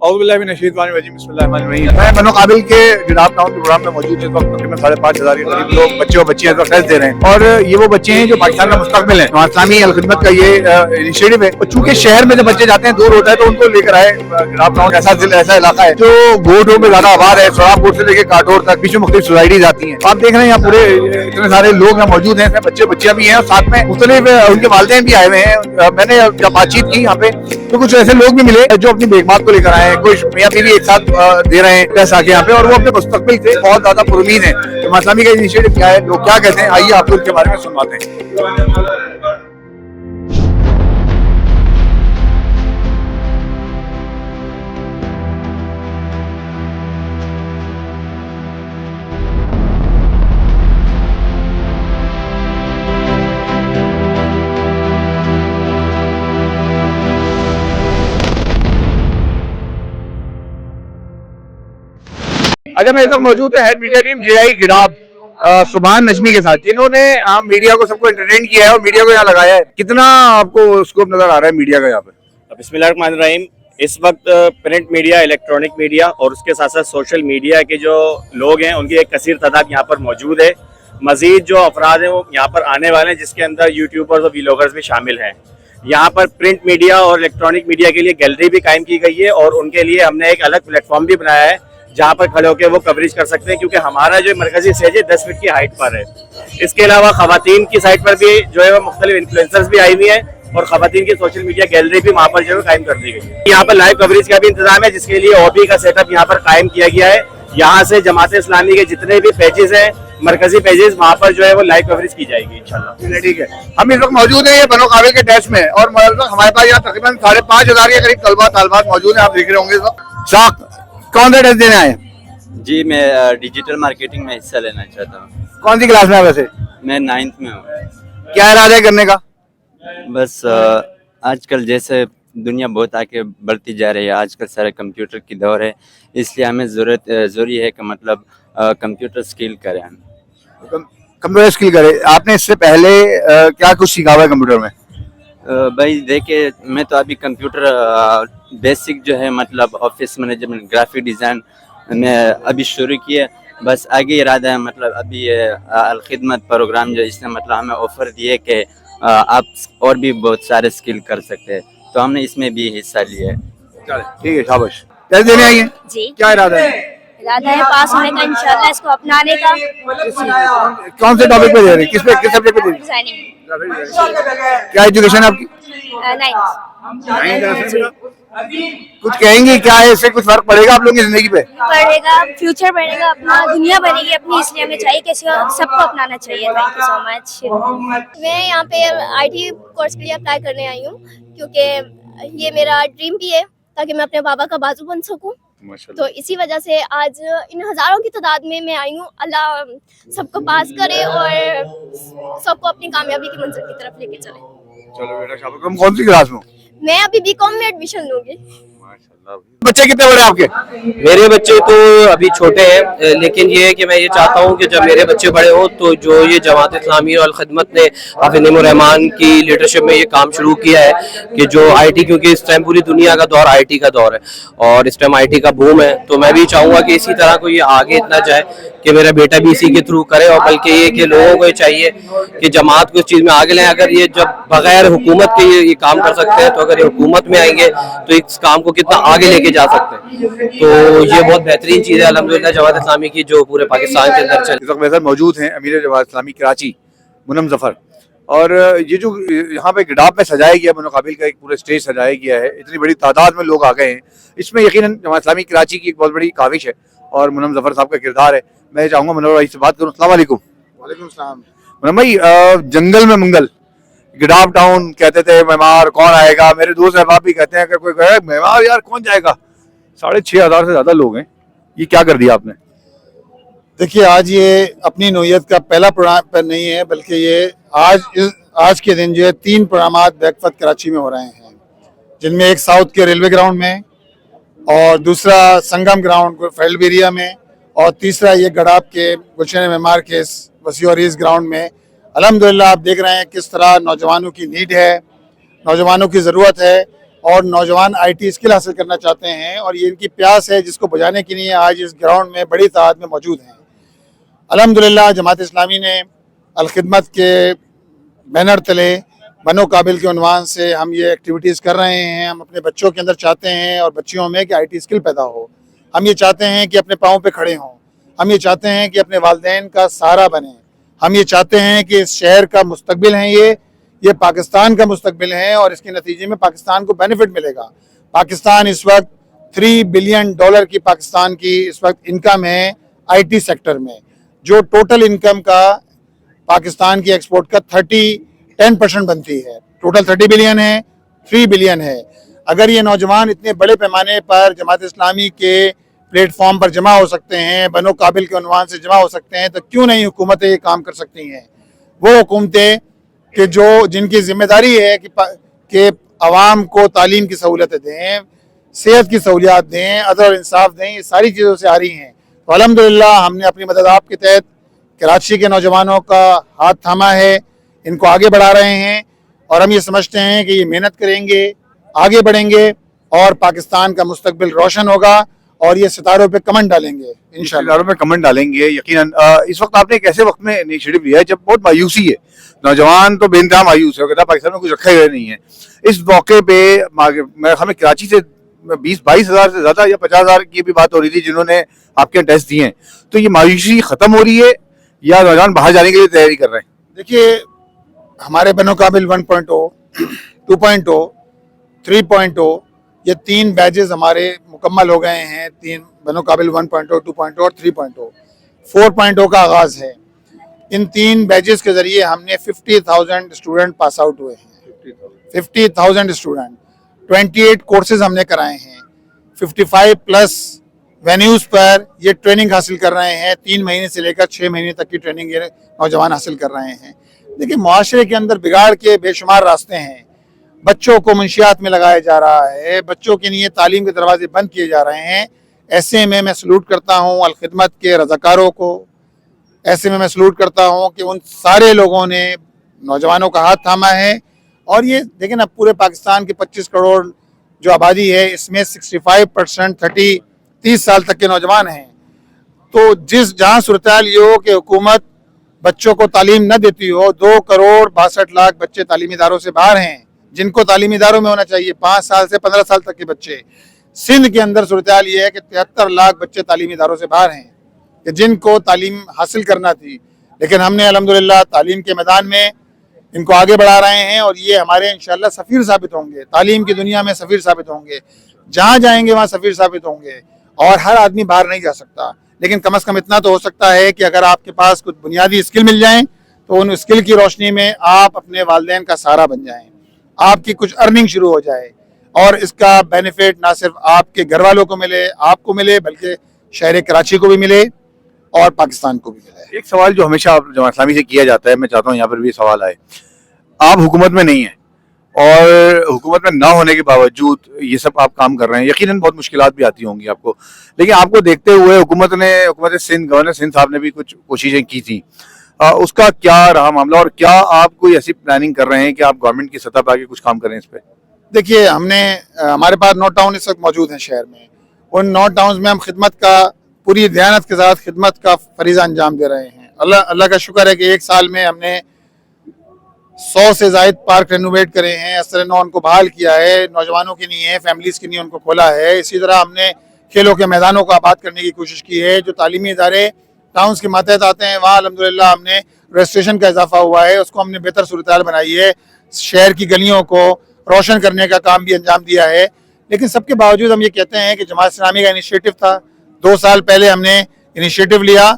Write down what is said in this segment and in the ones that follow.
मैं मनो काबिल के गिराब टाउन के प्रोग्राम में मौजूद इस वक्त तकरीबन 5,500 के करीब लोग बच्चे और बच्चियां टेस्ट दे रहे हैं और ये वो बच्चे हैं जो पाकिस्तान का मुस्तकबिल है। इस्लामी अल खिदमत का ये इनिशिएटिव है और चूंकि शहर में जब बच्चे जाते हैं दूर होता है तो उनको लेकर आए। गिराब टाउन ऐसा इलाका है जो गोटों में ज्यादा आबाद है, सोलापुर से लेकर काटोर तक बीच में मुख्तलिफ सोसाइटीज आती हैं। आप देख रहे हैं यहाँ पूरे इतने सारे लोग यहाँ मौजूद हैं, बच्चे बच्चियां भी हैं और साथ में मुख्तलिफ उनके वालिदैन भी आए हुए हैं। मैंने जब बातचीत की यहाँ पे तो कुछ ऐसे लोग भी मिले जो अपनी बेगमात को लेकर आए हैं, कुछ मियां बीवी एक साथ दे रहे हैं टेस्ट आके यहाँ पे और वो अपने मुस्तकबिल से बहुत ज्यादा पुरुमीद हैं। तो इस्लामी का इनिशिएटिव क्या है, लोग क्या कहते हैं, आइए आपको उनके बारे में सुनवाते हैं। अच्छा, मैं इस वक्त मौजूद है हेड मीडिया टीम JI गिराब सुभान नजमी के साथ, जिन्होंने आम मीडिया को सबको एंटरटेन किया है और मीडिया को यहाँ लगाया है। कितना आपको स्कोप नजर आ रहा है मीडिया का यहाँ पे? बिस्मिल्लाहिर्रहमानिर्रहीम। इस वक्त प्रिंट मीडिया, इलेक्ट्रॉनिक मीडिया और उसके साथ साथ सोशल मीडिया के जो लोग हैं उनकी एक कसीर तादाद यहाँ पर मौजूद है। मजीद जो अफराद हैं वो यहाँ पर आने वाले हैं, जिसके अंदर यूट्यूबर्स और व्लॉगर्स भी शामिल हैं। यहाँ पर प्रिंट मीडिया और इलेक्ट्रॉनिक मीडिया के लिए गैलरी भी कायम की गई है और उनके लिए हमने एक अलग प्लेटफॉर्म भी बनाया है जहाँ पर खड़े होकर वो कवरेज कर सकते हैं, क्योंकि हमारा जो मरकजी स्टेज है 10 फीट की हाइट पर है। इसके अलावा खवातीन की साइड पर भी जो है वो मुख्तलिफ इन्फ्लुएंसर्स भी आई हुई हैं और खवातीन की सोशल मीडिया गैलरी भी वहाँ पर जो है कायम कर दी गई है। यहाँ पर लाइव कवरेज का भी इंतजाम है, जिसके लिए OB का सेटअप यहाँ पर कायम किया गया है। यहाँ से जमात इस्लामी के जितने भी पेजेस हैं, मरकजी पेजेस, वहाँ पर जो है वो लाइव कवरेज की जाएगी इंशाल्लाह। ठीक है, हम इस वक्त मौजूद है ये बनो काबिल के टेस्ट में और हमारे पास यहाँ तकरीबन 5,500 के करीब तलबात मौजूद है। आप देख रहे होंगे इस वक्त। साख कौन सा टेस्ट देने आए? जी, मैं डिजिटल मार्केटिंग में हिस्सा लेना चाहता हूँ। कौन सी क्लास में है वैसे? मैं 9th में हूँ। क्या इरादा है करने का? बस आजकल जैसे दुनिया बहुत आगे बढ़ती जा रही है, आजकल सारे कंप्यूटर की दौर है, इसलिए हमें ज़रूरी है कि मतलब कंप्यूटर स्किल करें। कंप्यूटर स्किल करें। आपने इससे पहले क्या कुछ सीखा हुआ है कंप्यूटर में? भाई देखिए, मैं तो अभी कंप्यूटर बेसिक जो है मतलब ऑफिस मैनेजमेंट, ग्राफिक डिज़ाइन में अभी शुरू किया। बस आगे इरादा है मतलब अभी अल खिदमत प्रोग्राम जो इसने मतलब हमें ऑफर दिए कि आप और भी बहुत सारे स्किल कर सकते हैं, तो हमने इसमें भी हिस्सा लिया है। ठीक है, शाबाश। टेस्ट देने आई हैं जी। क्या इरादा है? इरादा है पास होने का, इंशाल्लाह इसको अपनाने का। कौन से टॉपिक पे दे रहे हैं? किस सब्जेक्ट पे दे रहे हैं? डिजाइनिंग। क्या एजुकेशन है आपकी? 9th। कुछ कहेंगी क्या है, इससे कुछ फर्क पड़ेगा आप लोगों की जिंदगी पे? पढ़ेगा, फ्यूचर बढ़ेगा, अपना दुनिया बनेगी अपनी, इसलिए हमें चाहिए कि सबको अपनाना चाहिए। Thank you so much. मैं यहाँ पे IT कोर्स के लिए अप्लाई करने आई हूँ, क्योंकि ये मेरा ड्रीम भी है ताकि मैं अपने बाबा का बाजू बन सकूँ। तो इसी वजह से आज इन हजारों की तादाद में मैं आई हूँ। अल्लाह सबको पास करे और सबको अपनी कामयाबी की मंजिल की तरफ लेके चले। चलो बेटा, शाबाश। तुम कौन सी क्लास में? मैं अभी BCom में एडमिशन लूंगी। बच्चे कितने बड़े आपके? मेरे बच्चे तो अभी छोटे हैं, लेकिन ये है कि मैं ये चाहता हूँ कि जब मेरे बच्चे बड़े हो तो जो ये जमात इस्लामी और खिदमत ने हाफिज नईमुर रहमान की लीडरशिप में ये काम शुरू किया है कि जो IT, क्योंकि इस टाइम पूरी दुनिया का दौर IT का दौर है और इस टाइम IT का बूम है, तो मैं भी चाहूँगा कि इसी तरह को ये आगे इतना जाए कि मेरा बेटा भी इसी के थ्रू करे। और बल्कि ये कि लोगों को ये चाहिए कि जमात को इस चीज़ में आगे लें। अगर ये जब बगैर हुकूमत के ये काम कर सकते हैं, तो अगर ये हुकूमत में आएंगे तो इस काम को कितना आगे लेके जा सकते हैं। तो ये बहुत बेहतरीन चीज़ है अल्हम्दुलिल्लाह जमात इस्लामी की, जो पूरे पाकिस्तान के अंदर चल। इस वक्त मेरे साथ मौजूद हैं अमीर जमात इस्लामी कराची मुनम जफर, और ये जो यहाँ पे गिडाब में सजाया गया बनो काबिल का एक पूरा स्टेज सजाया गया है, इतनी बड़ी तादाद में लोग आ गए हैं, इसमें यकीनन जमात इस्लामी कराची की एक बहुत बड़ी काविश है और मुनम जफर साहब का किरदार है। मैं चाहूँगा मनोहर भाई से बात करूँ। अस्सलाम वालेकुम। वालेकुम सलाम। मुनम भाई, जंगल में मंगल, गिडाब टाउन कहते थे मेहमान कौन आएगा, मेरे दोस्त अहबाब भी कहते हैं कि कोई कहे मेहमान यार कौन जाएगा। 6,500 से ज्यादा लोग हैं, ये क्या कर दिया आपने? देखिए, आज ये अपनी नौयत का पहला प्रोग्राम नहीं है, बल्कि ये आज के दिन जो है 3 प्रोग्राम बैकफत कराची में हो रहे हैं, जिनमें एक साउथ के रेलवे ग्राउंड में और दूसरा संगम ग्राउंड फील्ड एरिया में और तीसरा ये गडाब के गुलशन मेमार के वसी और ईस्ट ग्राउंड में। अल्हम्दुलिल्लाह आप देख रहे हैं किस तरह नौजवानों की नीड है, नौजवानों की ज़रूरत है اور نوجوان IT اسکل حاصل کرنا چاہتے ہیں، اور یہ ان کی پیاس ہے جس کو بجھانے کے لیے آج اس گراؤنڈ میں بڑی تعداد میں موجود ہیں۔ الحمدللہ جماعت اسلامی نے الخدمت کے بینر تلے بنو قابل کے عنوان سے ہم یہ ایکٹیویٹیز کر رہے ہیں۔ ہم اپنے بچوں کے اندر چاہتے ہیں اور بچیوں میں کہ IT اسکل پیدا ہو۔ ہم یہ چاہتے ہیں کہ اپنے پاؤں پہ کھڑے ہوں۔ ہم یہ چاہتے ہیں کہ اپنے والدین کا سہارا بنیں۔ ہم یہ چاہتے ہیں کہ اس شہر کا مستقبل ہے، یہ پاکستان کا مستقبل ہے، اور اس کے نتیجے میں پاکستان کو بینیفٹ ملے گا۔ پاکستان اس وقت $3 بلین کی پاکستان کی اس وقت انکم ہے IT سیکٹر میں، جو ٹوٹل انکم کا پاکستان کی ایکسپورٹ کا 10% بنتی ہے۔ ٹوٹل 30 بلین ہے، 3 بلین ہے۔ اگر یہ نوجوان اتنے بڑے پیمانے پر جماعت اسلامی کے پلیٹ فارم پر جمع ہو سکتے ہیں، بنو قابل کے عنوان سے جمع ہو سکتے ہیں، تو کیوں نہیں حکومتیں یہ کام کر سکتی ہیں؟ وہ حکومتیں کہ جن کی ذمہ داری ہے کہ عوام کو تعلیم کی سہولتیں دیں، صحت کی سہولیات دیں، عدل اور انصاف دیں، یہ ساری چیزوں سے آ رہی ہیں۔ تو الحمدللہ ہم نے اپنی مدد آپ کے تحت کراچی کے نوجوانوں کا ہاتھ تھاما ہے، ان کو آگے بڑھا رہے ہیں، اور ہم یہ سمجھتے ہیں کہ یہ محنت کریں گے، آگے بڑھیں گے، اور پاکستان کا مستقبل روشن ہوگا، اور یہ ستاروں پہ کمنڈ ڈالیں گے انشاءاللہ۔ ستاروں میں کمنٹ ڈالیں گے یقیناً۔ اس وقت آپ نے ایک ایسے وقت میں انیشیٹو لیا ہے جب بہت مایوسی ہے، نوجوان تو بے انتہا مایوس ہے، کہتا پاکستان میں کچھ رکھے ہوئے نہیں ہے۔ اس موقع پہ ہمیں کراچی سے 20-22 ہزار سے زیادہ یا 50 ہزار کی بھی بات ہو رہی تھی جنہوں نے آپ کے ٹیسٹ دیے ہیں، تو یہ مایوسی ختم ہو رہی ہے یا نوجوان باہر جانے کے لیے تیاری کر رہے ہیں؟ دیکھیے ہمارے بنو قابل 1.0 2.0 3.0 یہ 3 بیچز ہمارے مکمل ہو گئے ہیں۔ 3 بنو قابل 1.0 2.0 اور 3.0 4.0 کا آغاز ہے۔ ان 3 بیچز کے ذریعے ہم نے 50,000 اسٹوڈنٹ پاس آؤٹ ہوئے ہیں۔ 50,000 اسٹوڈنٹ 28 کورسز ہم نے کرائے ہیں۔ 55+ وینیوز پر یہ ٹریننگ حاصل کر رہے ہیں۔ 3 مہینے سے لے کر 6 مہینے تک کی ٹریننگ یہ نوجوان حاصل کر رہے ہیں۔ دیکھیں معاشرے کے اندر بگاڑ کے بے شمار راستے ہیں۔ بچوں کو منشیات میں لگایا جا رہا ہے، بچوں کے لیے تعلیم کے دروازے بند کیے جا رہے ہیں۔ ایسے میں سلوٹ کرتا ہوں الخدمت کے رضاکاروں کو، ایسے میں سلوٹ کرتا ہوں کہ ان سارے لوگوں نے نوجوانوں کا ہاتھ تھاما ہے۔ اور یہ دیکھیں نا، پورے پاکستان کی 25 کروڑ جو آبادی ہے، اس میں 65% 30 سال تک کے نوجوان ہیں۔ تو جہاں صورتحال یہ ہو کہ حکومت بچوں کو تعلیم نہ دیتی ہو، 2 کروڑ 62 لاکھ بچے تعلیمی اداروں سے باہر ہیں، جن کو تعلیمی اداروں میں ہونا چاہیے 5 سال سے 15 سال تک کے بچے۔ سندھ کے اندر صورتحال یہ ہے کہ 73 لاکھ بچے تعلیمی اداروں سے باہر ہیں کہ جن کو تعلیم حاصل کرنا تھی، لیکن ہم نے الحمدللہ تعلیم کے میدان میں ان کو آگے بڑھا رہے ہیں، اور یہ ہمارے انشاءاللہ سفیر ثابت ہوں گے، تعلیم کی دنیا میں سفیر ثابت ہوں گے۔ جہاں جائیں گے وہاں سفیر ثابت ہوں گے، اور ہر آدمی باہر نہیں جا سکتا، لیکن کم از کم اتنا تو ہو سکتا ہے کہ اگر آپ کے پاس کچھ بنیادی اسکل مل جائیں تو ان اسکل کی روشنی میں آپ اپنے والدین کا سہارا بن جائیں، آپ کی کچھ ارننگ شروع ہو جائے، اور اس کا بینیفٹ نہ صرف آپ کے گھر والوں کو ملے، آپ کو ملے، بلکہ شہر کراچی کو بھی ملے اور پاکستان کو بھی ملے۔ ایک سوال جو ہمیشہ جماعت اسلامی سے کیا جاتا ہے، میں چاہتا ہوں یہاں پر بھی سوال آئے۔ آپ حکومت میں نہیں ہیں، اور حکومت میں نہ ہونے کے باوجود یہ سب آپ کام کر رہے ہیں، یقیناً بہت مشکلات بھی آتی ہوں گی آپ کو، لیکن آپ کو دیکھتے ہوئے حکومت سندھ گورنر سندھ صاحب نے بھی کچھ کوششیں کی تھیں، اس کا کیا رہا معاملہ، اور کیا آپ کوئی ایسی پلاننگ کر رہے ہیں کہ آپ گورنمنٹ کی سطح پہ آگے کچھ کام کریں اس پہ؟ دیکھیے ہمارے پاس 9 ٹاؤن اس وقت موجود ہیں شہر میں۔ ان 9 ٹاؤنز میں ہم خدمت کا پوری دیانت کے ساتھ خدمت کا فریضہ انجام دے رہے ہیں۔ اللہ کا شکر ہے کہ 1 سال میں ہم نے 100 سے زائد پارک رینوویٹ کرے ہیں، اثر-نو ان کو بحال کیا ہے، نوجوانوں کے لیے، فیملیز کے لیے ان کو کھولا ہے۔ اسی طرح ہم نے کھیلوں کے میدانوں کو آباد کرنے کی کوشش کی ہے۔ جو تعلیمی ادارے ٹاؤنز کے ماتحت آتے ہیں وہاں الحمدللہ ہم نے رجسٹریشن کا اضافہ ہوا ہے، اس کو ہم نے بہتر صورتحال بنائی ہے، شہر کی گلیوں کو روشن کرنے کا کام بھی انجام دیا ہے۔ لیکن سب کے باوجود ہم یہ کہتے ہیں کہ جماعت اسلامی کا انیشیٹو تھا، 2 سال پہلے ہم نے انیشیٹو لیا،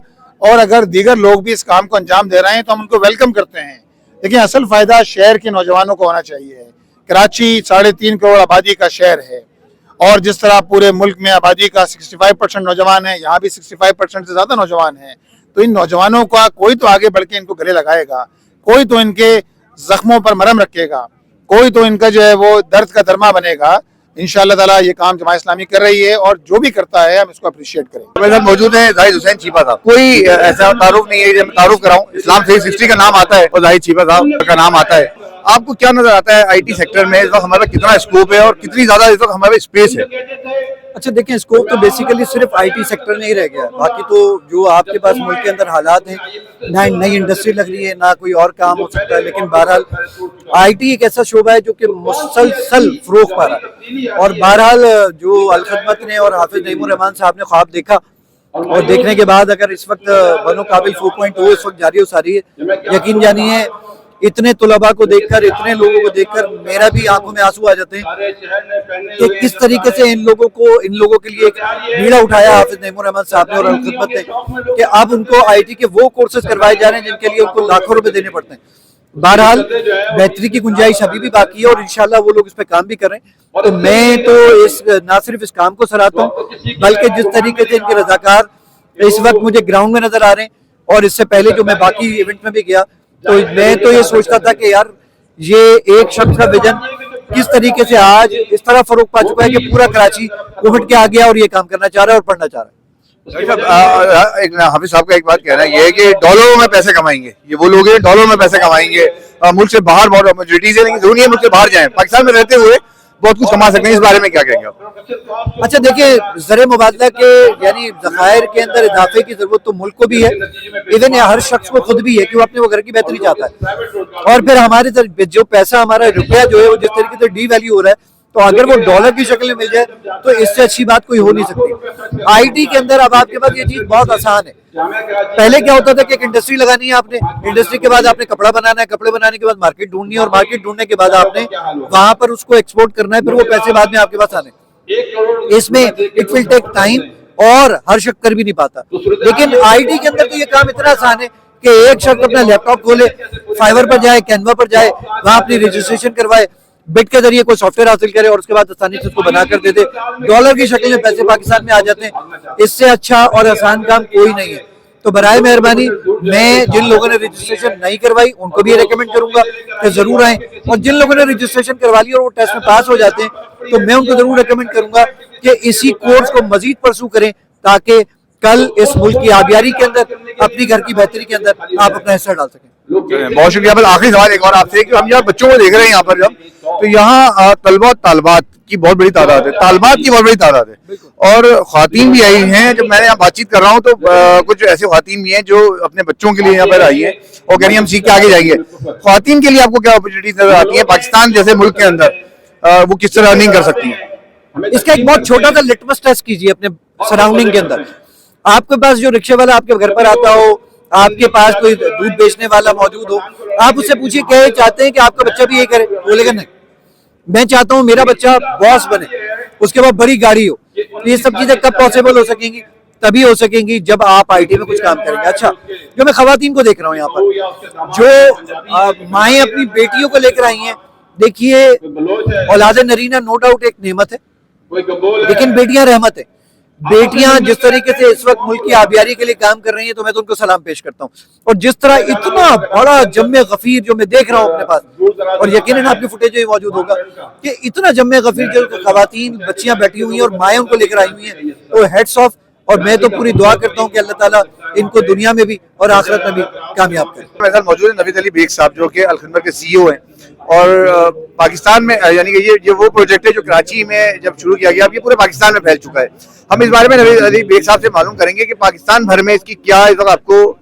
اور اگر دیگر لوگ بھی اس کام کو انجام دے رہے ہیں تو ہم ان کو ویلکم کرتے ہیں۔ لیکن اصل فائدہ شہر کے نوجوانوں کو ہونا چاہیے۔ کراچی 3.5 کروڑ آبادی کا شہر ہے، اور جس طرح پورے ملک میں آبادی کا 65% نوجوان ہے، یہاں بھی 65% سے زیادہ نوجوان ہیں۔ تو ان نوجوانوں کا کوئی تو آگے بڑھ کے ان کو گلے لگائے گا، کوئی تو ان کے زخموں پر مرہم رکھے گا، کوئی تو ان کا جو ہے وہ درد کا درما بنے گا۔ انشاءاللہ تعالیٰ یہ کام جماعت اسلامی کر رہی ہے، اور جو بھی کرتا ہے ہم اس کو اپریشیٹ کریں گے۔ ہمارے ساتھ موجود ہیں زاہد حسین چیپا صاحب۔ کوئی ایسا تعارف نہیں ہے، میں تعارف کراؤں، اسلام 360 کا نام آتا ہے اور زاہد چیپا صاحب کا نام آتا ہے، آپ کو کیا نظر آتا ہے آئی ٹی سیکٹر میں اس وقت ہمارے پاس کتنا اسکوپ ہے اور کتنی زیادہ اس وقت ہمارے اسپیس ہے؟ اچھا دیکھیں اسکوپ تو بیسیکلی صرف آئی ٹی سیکٹر نہیں رہ گیا، باقی تو جو آپ کے پاس ملک کے اندر حالات ہیں، نہ نئی انڈسٹری لگ رہی ہے نہ کوئی اور کام ہو سکتا ہے، لیکن بہرحال آئی ٹی ایک ایسا شعبہ ہے جو کہ مسلسل فروغ پا رہا ہے، اور بہرحال جو الخدمت نے اور حافظ نعیم الرحمان صاحب نے خواب دیکھا، اور دیکھنے کے بعد اگر اس وقت بنو قابل 4.0 اس وقت جاری و ساری ہے، یقین جانیے اتنے طلباء کو دیکھ کر، اتنے لوگوں کو دیکھ کر میرا بھی آنکھوں میں آنسو آ جاتے ہیں کہ کس طریقے سے ان لوگوں کے لیے ایک بیڑا اٹھایا حافظ نعیم الرحمان صاحب نے اور الخدمت نے کہ اب ان کو آئی ٹی کے وہ کورسز کروائے جا رہے ہیں جن کے لیے ان کو لاکھوں روپے دینے پڑتے ہیں۔ بہرحال بہتری کی گنجائش ابھی بھی باقی ہے اور انشاءاللہ وہ لوگ اس پہ کام بھی کر رہے ہیں، تو میں تو نہ صرف اس کام کو سراہتا ہوں بلکہ جس طریقے سے ان کے رضاکار اس وقت مجھے گراؤنڈ میں نظر آ رہے ہیں، اور اس سے پہلے جو میں باقی ایونٹ میں بھی گیا تو میں تو یہ سوچتا تھا کہ یار یہ ایک شخص کا ویژن کس طریقے سے آج اس طرح فروغ پا چکا ہے کہ پورا کراچی اٹھ کے آ گیا اور یہ کام کرنا چاہ رہا ہے اور پڑھنا چاہ رہا ہے۔ حافظ صاحب کا ایک بات کہنا یہ ہے کہ ڈالروں میں پیسے کمائیں گے، یہ وہ لوگ ہیں ڈالروں میں پیسے کمائیں گے، ملک سے باہر بہت اپرچونیٹیز ہیں، لیکن ضروری ہے ملک سے باہر جائیں، پاکستان میں رہتے ہوئے بہت کچھ کما سکتے ہیں، اس بارے میں کیا کہیں گے آپ؟ اچھا دیکھیں زر مبادلہ کے یعنی ذخائر کے اندر اضافے کی ضرورت تو ملک کو بھی ہے، ایون ہر شخص کو خود بھی ہے کہ وہ اپنے وہ گھر کی بہتری چاہتا ہے، اور پھر ہمارے جو پیسہ ہمارا روپیہ جو ہے وہ جس طریقے سے ڈی ویلیو ہو رہا ہے تو اگر وہ ڈالر کی شکل میں مل جائے تو اس سے اچھی بات کوئی ہو نہیں سکتی۔ آئی ٹی کے اندر اب آپ کے پاس یہ چیز بہت آسان ہے، پہلے کیا ہوتا تھا کہ ایک انڈسٹری لگانی ہے آپ نے، انڈسٹری کے بعد آپ نے کپڑا بنانا ہے، کپڑے بنانے کے بعد مارکیٹ ڈھونڈنی ہے، اور مارکیٹ ڈھونڈنے کے بعد آپ نے وہاں پر اس کو ایکسپورٹ کرنا ہے، پھر وہ پیسے بعد میں آپ کے پاس آنے، اس میں اٹ ول ٹیک ٹائم اور ہر شخص کر بھی نہیں پاتا۔ لیکن آئی ٹی کے اندر تو یہ کام اتنا آسان ہے کہ ایک شخص اپنا لیپ ٹاپ کھولے، فائبر پر جائے، کینوا پر جائے، وہاں اپنی رجسٹریشن کروائے، بٹ کے ذریعے کوئی سافٹ ویئر حاصل کرے اور اس کے بعد آسانی سے اس کو بنا کر دے دے، ڈالر کی شکل میں پیسے پاکستان میں آ جاتے ہیں۔ اس سے اچھا اور آسان کام کوئی نہیں ہے، تو برائے مہربانی میں جن لوگوں نے رجسٹریشن نہیں کروائی ان کو بھی ریکمینڈ کروں گا کہ ضرور آئیں، اور جن لوگوں نے رجسٹریشن کروا لی اور وہ ٹیسٹ میں پاس ہو جاتے ہیں تو میں ان کو ضرور ریکمینڈ کروں گا کہ اسی کورس کو مزید پرسو کریں تاکہ کل اس ملک کی آبیاری کے اندر، اپنی گھر کی بہتری کے اندر آپ اپنا حصہ ڈال سکیں۔ بہت شکریہ۔ بس آخری سوال ایک اور آپ سے کہ ہم یہاں بچوں کو دیکھ رہے ہیں یہاں پر جب تو یہاں طلبہ اور طالبات کی بہت بڑی تعداد ہے، طالبات کی بہت بڑی تعداد ہے، اور خواتین بھی آئی ہیں۔ جب میں یہاں بات چیت کر رہا ہوں تو کچھ ایسے خواتین بھی ہیں جو اپنے بچوں کے لیے یہاں پر آئی ہیں اور کہہ رہی ہیں ہم سیکھ کے آگے جائیں گے۔ خواتین کے لیے آپ کو کیا اپرچونیٹیز نظر آتی ہیں پاکستان جیسے ملک کے اندر، وہ کس طرح ارننگ کر سکتی ہیں؟ اس کا ایک بہت چھوٹا سا لٹمس ٹیسٹ کیجیے اپنے سراؤنڈنگ کے اندر، آپ کے پاس جو رکشے والا آپ کے گھر پر آتا ہو، آپ کے پاس کوئی دودھ بیچنے والا موجود ہو، آپ اس سے پوچھیے کہ چاہتے ہیں کہ آپ کا بچہ بھی یہ کرے، بولے گا نہیں، میں چاہتا ہوں میرا بچہ باس بنے، اس کے بعد بڑی گاڑی ہو۔ یہ سب چیزیں کب پاسبل ہو سکیں گی؟ تبھی ہو سکیں گی جب آپ آئی ٹی میں کچھ کام کریں گے۔ اچھا جو میں خواتین کو دیکھ رہا ہوں یہاں پر، جو مائیں اپنی بیٹیوں کو لے کر آئی ہیں، دیکھیے اولاد نرینہ نو ڈاؤٹ ایک نعمت ہے، لیکن بیٹیاں رحمت ہے۔ بیٹیاں جس طریقے سے اس وقت ملک کی آبیاری کے لیے کام کر رہی ہیں تو میں تو ان کو سلام پیش کرتا ہوں، اور جس طرح اتنا بڑا جم غفیر جو میں دیکھ رہا ہوں اپنے پاس، اور یقیناً آپ کی فوٹیج میں موجود ہوگا کہ اتنا جم غفیر جو خواتین بچیاں بیٹھی ہوئی ہیں اور مائیں ان کو لے کر آئی ہوئی ہیں، تو ہیڈس آف، اور میں تو پوری دعا کرتا ہوں کہ اللہ تعالیٰ ان کو دنیا میں بھی اور آخرت میں بھی کامیاب کرے۔ میرے ساتھ موجود ہیں نوید علی بیگ صاحب جو کہ الخدمت کے سی او ہیں، اور پاکستان میں یعنی کہ یہ وہ پروجیکٹ ہے جو کراچی میں جب شروع کیا گیا اب یہ پورے پاکستان میں پھیل چکا ہے۔ ہم اس بارے میں نوید علی بیگ صاحب سے معلوم کریں گے کہ پاکستان بھر میں اس کی کیا اس وقت آپ کو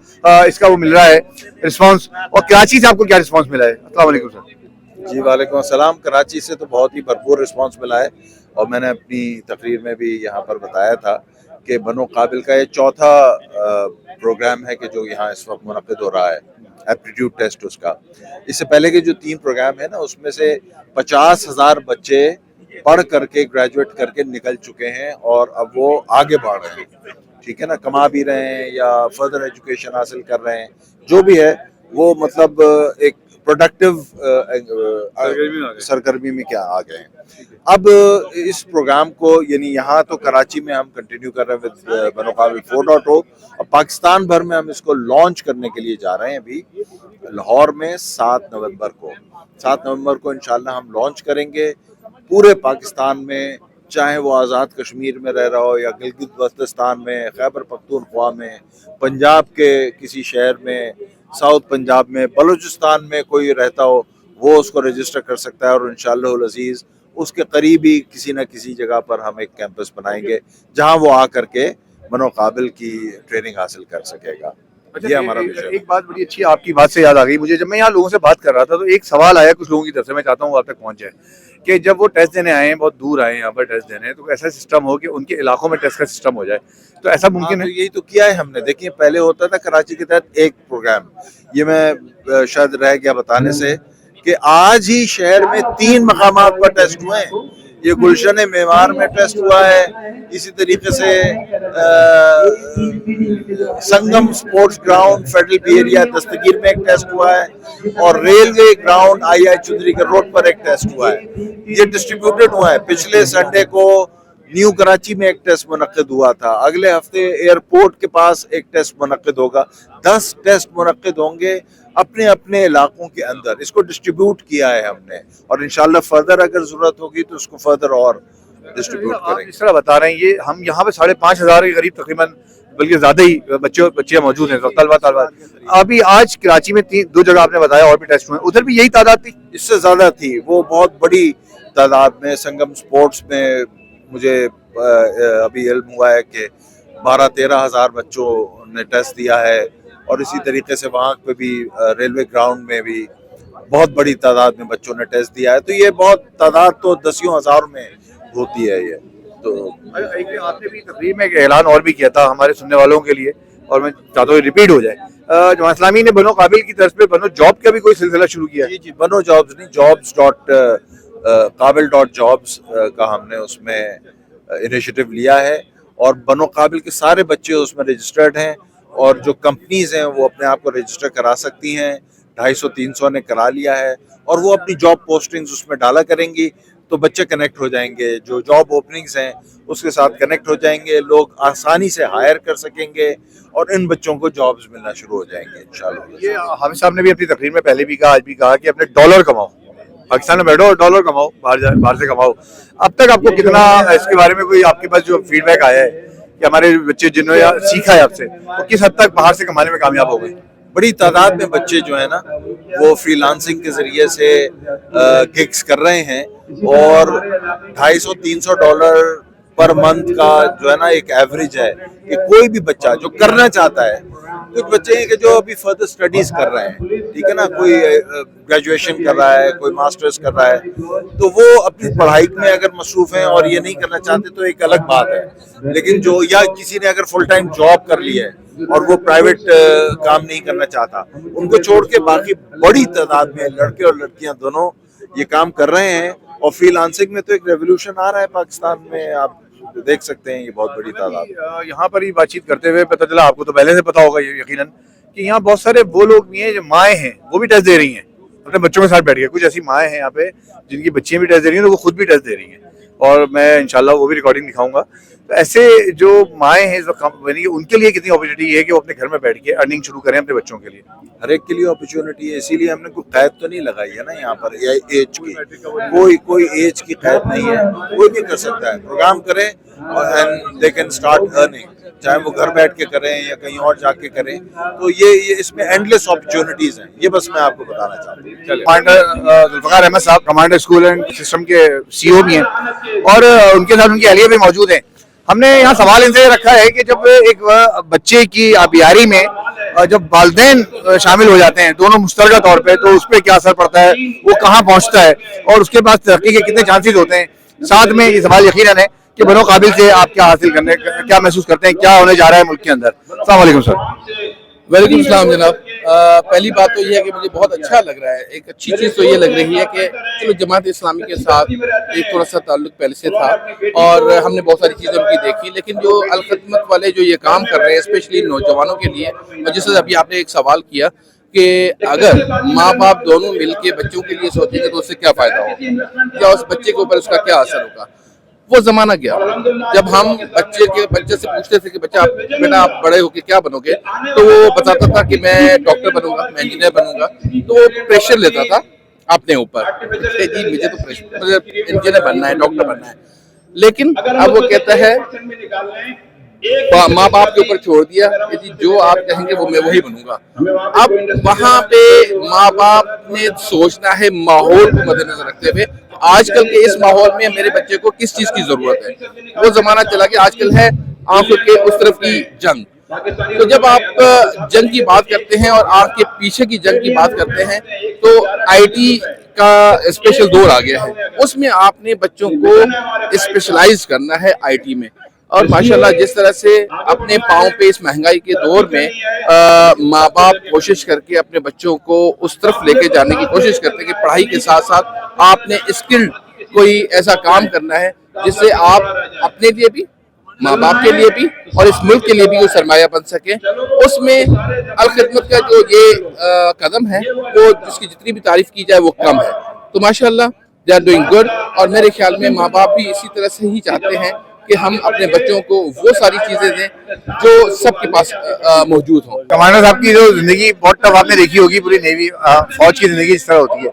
اس کا وہ مل رہا ہے رسپانس، اور کراچی سے آپ کو کیا رسپانس ملا ہے۔ السلام علیکم سر۔ جی وعلیکم السلام۔ کراچی سے تو بہت ہی بھرپور رسپانس ملا ہے، اور میں نے اپنی تقریر میں بھی یہاں پر بتایا تھا کہ بنو قابل کا یہ چوتھا پروگرام ہے کہ جو یہاں اس وقت منعقد ہو رہا ہے، ایپٹیٹیوڈ ٹیسٹ اس کا۔ اس سے پہلے کے جو 3 پروگرام ہیں نا، اس میں سے 50,000 بچے پڑھ کر کے گریجویٹ کر کے نکل چکے ہیں، اور اب وہ آگے بڑھ رہے ہیں، ٹھیک ہے نا، کما بھی رہے ہیں یا فردر ایجوکیشن حاصل کر رہے ہیں، جو بھی ہے وہ مطلب ایک پروڈکٹیو سرگرمی میں کیا آ گئے ہیں۔ اب اس پروگرام کو یعنی یہاں تو کراچی میں ہم کنٹینیو کر رہے ہیں with بنو قابل 4.0، اور پاکستان بھر میں ہم اس کو لانچ کرنے کے لیے جا رہے ہیں ابھی لاہور میں 7 نومبر کو۔ 7 نومبر کو انشاءاللہ ہم لانچ کریں گے پورے پاکستان میں، چاہے وہ آزاد کشمیر میں رہ رہا ہو یا گلگت بلتستان میں، خیبر پختونخوا میں، پنجاب کے کسی شہر میں، ساؤتھ پنجاب میں، بلوچستان میں کوئی رہتا ہو، वो उसको रजिस्टर कर सकता है, और इंशाअल्लाह अज़ीज़ उसके करीब ही किसी न किसी जगह पर हम एक कैंपस बनाएंगे जहां वो आकर के मनोकाबिल की ट्रेनिंग हासिल कर सकेगा। ये हमारा विषय। एक बात बड़ी अच्छी आपकी बात से याद आ गई मुझे, जब मैं यहाँ लोगों से बात कर रहा था तो एक सवाल आया कुछ लोगों की तरफ से, मैं चाहता हूँ आप तक पहुँच जाए, कि जब वो टेस्ट देने आए हैं, बहुत दूर आए हैं यहाँ पर टेस्ट देने, तो ऐसा सिस्टम हो कि उनके इलाकों में टेस्ट का सिस्टम हो जाए, तो ऐसा मुमकिन हाँ, है? तो यही तो किया है हमने। देखिए पहले होता था कराची के तहत एक प्रोग्राम, ये मैं शायद रह गया बताने से कि आज ही शहर में 3 मकामात पर टेस्ट हुए हैं। ये गुलशन मेवार में टेस्ट हुआ है, इसी तरीके से Sangam sports ground federal B area Dastagir में एक टेस्ट हुआ है, और रेलवे ग्राउंड आई चौधरी के रोड पर एक टेस्ट हुआ है। ये डिस्ट्रीब्यूटेड हुआ है। पिछले संडे को न्यू कराची में एक टेस्ट मुनक्किद हुआ था, अगले हफ्ते एयरपोर्ट के पास एक टेस्ट मुनक्किद होगा। 10 टेस्ट मुनक्किद होंगे अपने अपने इलाकों के अंदर। इसको डिस्ट्रीब्यूट किया है हमने, और इंशाल्लाह फर्दर अगर जरूरत होगी तो उसको फर्दर और डिस्ट्रीब्यूट आप करेंगे। इस तरह बता रहे हैं, ये हम यहाँ पे 5,500 के करीब तकरीबन, बल्कि ज्यादा ही बच्चे मौजूद हैं, तो तलबा अभी आज कराची में 2 जगह आपने बताया और भी टेस्ट हुए, उधर भी यही तादाद थी? इससे ज्यादा थी, वो बहुत बड़ी तादाद में। संगम स्पोर्ट्स में मुझे अभी इल्म हुआ है कि 12-13 हज़ार बच्चों ने टेस्ट दिया है, और इसी तरीके से वहाँ पे भी रेलवे ग्राउंड में भी बहुत बड़ी तादाद में बच्चों ने टेस्ट दिया है। तो ये बहुत तादाद तो 10 हज़ार में होती है ये। तो आपने भी तकरीर में एक ऐलान और भी किया था हमारे सुनने वालों के लिए, और मैं चाहता हूँ रिपीट हो जाए। जमात इस्लामी ने बनो काबिल की तरफ पे बनो जॉब का भी कोई सिलसिला शुरू किया है? जी, बनो जॉब्स नहीं, jobs.kabil.jobs का हमने उसमें इनिशिएटिव लिया है, और बनो काबिल के सारे बच्चे उसमें रजिस्टर्ड हैं, और जो कंपनीज हैं वो अपने आप को रजिस्टर करा सकती हैं। 250-300 ने करा लिया है, और वो अपनी जॉब पोस्टिंग्स उसमें डाला करेंगी, तो बच्चे कनेक्ट हो जाएंगे, जो जॉब ओपनिंग्स हैं उसके साथ कनेक्ट हो जाएंगे, लोग आसानी से हायर कर सकेंगे, और इन बच्चों को जॉब्स मिलना शुरू हो जाएंगे इंशाल्लाह। ये हाफिज साहब ने भी अपनी तकरीर में पहले भी कहा, आज भी कहा कि अपने डॉलर कमाओ, पाकिस्तान में बैठो और डॉलर कमाओ, बाहर से कमाओ। अब तक आपको कितना इसके बारे में कोई आपके पास जो फीडबैक आया है कि हमारे बच्चे जिन्होंने सीखा है आपसे, वो किस हद तक बाहर से कमाने में कामयाब हो गए? बड़ी तादाद में बच्चे जो है ना वो फ्रीलांसिंग के जरिए से गिग्स कर रहे हैं, और $250-300 पर मंथ का जो है ना एक एवरेज है कि कोई भी बच्चा जो करना चाहता है, कुछ बच्चे हैं कि जो अभी फर्दर स्टडीज कर रहे हैं, ठीक है ना, कोई ग्रेजुएशन कर रहा है, कोई मास्टर्स कर रहा है, तो वो अपनी पढ़ाई में अगर मसरूफ हैं और ये नहीं करना चाहते तो एक अलग बात है। लेकिन जो, या किसी ने अगर फुल टाइम जॉब कर ली है और वो प्राइवेट काम नहीं करना चाहता, उनको छोड़ के बाकी बड़ी तादाद में लड़के और लड़कियां दोनों ये काम कर रहे हैं। और फ्रीलांसिंग में तो एक रेवोल्यूशन आ रहा है पाकिस्तान में, आप देख सकते हैं, ये बहुत बड़ी तादाद। यहाँ पर ही बातचीत करते हुए पता चला, आपको तो पहले से पता होगा ये यकीनन, कि यहाँ बहुत सारे वो लोग भी हैं जो माएँ हैं, वो भी टेस्ट दे रही हैं अपने बच्चों के साथ बैठ के। कुछ ऐसी माएँ हैं यहाँ पे जिनकी बच्चियाँ भी टेस्ट दे रही हैं, तो वो खुद भी टेस्ट दे रही हैं, और मैं इंशाल्लाह वो भी रिकॉर्डिंग दिखाऊंगा। तो ऐसे जो माएँ हैं जो बनी, उनके लिए कितनी अपॉर्चुनिटी है कि वो अपने घर में बैठ के अर्निंग शुरू करें अपने बच्चों के लिए? हर एक के लिए अपॉर्चुनिटी है, इसीलिए हमने कोई कैद तो नहीं लगाई है ना यहाँ पर एज की, कोई एज की कैद नहीं है, कोई भी कर सकता है प्रोग्राम करें, and they can start earning, चाहे वो घर बैठ के करें या कहीं और जाके करें। तो ये इसमें एंडलेस अपॉर्चुनिटीज हैं, ये बस मैं आपको बताना चाहता हूँ। कमांडर जुल्फिकार अहमद साहब कमांडर स्कूल एंड सिस्टम के CEO भी हैं, और उनके साथ उनकी अहलिया भी मौजूद हैं। हमने यहाँ सवाल इनसे रखा है कि जब एक बच्चे की आबियारी में जब वालिदैन शामिल हो जाते हैं दोनों मुश्तरका तौर पे, तो उस पर क्या असर पड़ता है, वो कहाँ पहुँचता है, और उसके बाद तरक्की के कितने चांसेस होते हैं। साथ में ये सवाल यकीनन है कि बनो काबिल से आप क्या हासिल करने, क्या महसूस करते हैं, क्या होने जा रहा है मुल्क के अंदर? अस्सलाम वालेकुम सर। वालेकुम सलाम जनाब। पहली बात तो ये है कि मुझे बहुत अच्छा लग रहा है। एक अच्छी चीज़ तो ये लग रही है कि चलो जमात इस्लामी के साथ एक थोड़ा सा ताल्लुक पहले से था, और हमने बहुत सारी चीज़ें उनकी देखी, लेकिन जो अल खिदमत वाले जो ये काम कर रहे हैं स्पेशली नौजवानों के लिए, और जैसे अभी आपने एक सवाल किया कि अगर माँ बाप दोनों मिलके बच्चों के लिए सोचेंगे तो उससे क्या फ़ायदा होगा, क्या उस बच्चे के ऊपर उसका क्या असर होगा। वो जमाना गया जब हम बच्चे से पूछते थे कि बच्चा बेटा आप बड़े होके क्या बनोगे, तो वो बताता था कि मैं डॉक्टर बनूंगा, मैं इंजीनियर बनूंगा, तो वो प्रेशर लेता था अपने ऊपर, जी मुझे तो प्रेशर इंजीनियर बनना है, डॉक्टर बनना है। लेकिन अब वो कहता है माँ बाप के ऊपर छोड़ दिया कि जी जो आप कहेंगे वो मैं वही बनूंगा। अब वहाँ पे माँ बाप ने सोचना है माहौल को मद्देनजर रखते हुए आजकल के इस माहौल में मेरे बच्चे को किस चीज की जरूरत है। वो जमाना चला गया, आजकल है आंखों के उस तरफ की जंग। तो जब आप जंग की बात करते हैं और आंख के पीछे की जंग की बात करते हैं तो आईटी का स्पेशल दौर आ गया है, उसमें आपने बच्चों को स्पेशलाइज करना है आईटी में। और माशाल्लाह जिस तरह से अपने पाँव पे इस महंगाई के दौर में माँ बाप कोशिश करके अपने बच्चों को उस तरफ लेके जाने की कोशिश करते हैं कि पढ़ाई के साथ साथ आपने स्किल्ड कोई ऐसा काम करना है जिससे आप अपने लिए भी, माँ बाप के लिए भी और इस मुल्क के लिए भी कोई सरमाया बन सके। उसमें अल-खिदमत का जो ये कदम है वो जिसकी जितनी भी तारीफ की जाए वो कम है। तो माशाल्लाह दे आर डूइंग गुड। और मेरे ख्याल में माँ बाप भी इसी तरह से ही चाहते हैं कि हम अपने बच्चों को वो सारी चीजें दें जो सबके पास मौजूद हों। कमांडर साहब की जो जिंदगी बहुत टफ आपने देखी होगी, पूरी नेवी फौज की जिंदगी इस तरह होती है।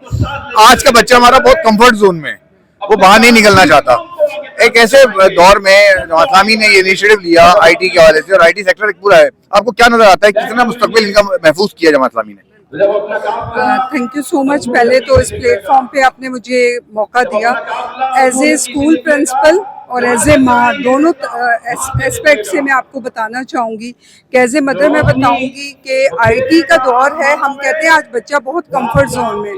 आज का बच्चा हमारा बहुत कंफर्ट जोन में, वो बाहर नहीं निकलना चाहता। एक ऐसे दौर में जमात इस्लामी ने ये इनिशिएटिव लिया आईटी के हवाले से, और आईटी सेक्टर एक पूरा है, आपको क्या नजर आता है कितना मुस्तकबिल इनका महफूज किया जमात इस्लामी ने? Thank you so much. पहले तो इस प्लेटफॉर्म पे आपने मुझे मौका दिया एज ए स्कूल प्रिंसिपल और एज ए माँ, दोनों एस्पेक्ट से मैं आपको बताना चाहूँगी कि एज ए मदर मैं बताऊँगी कि आईटी का दौर है। हम कहते हैं आज बच्चा बहुत कंफर्ट जोन में,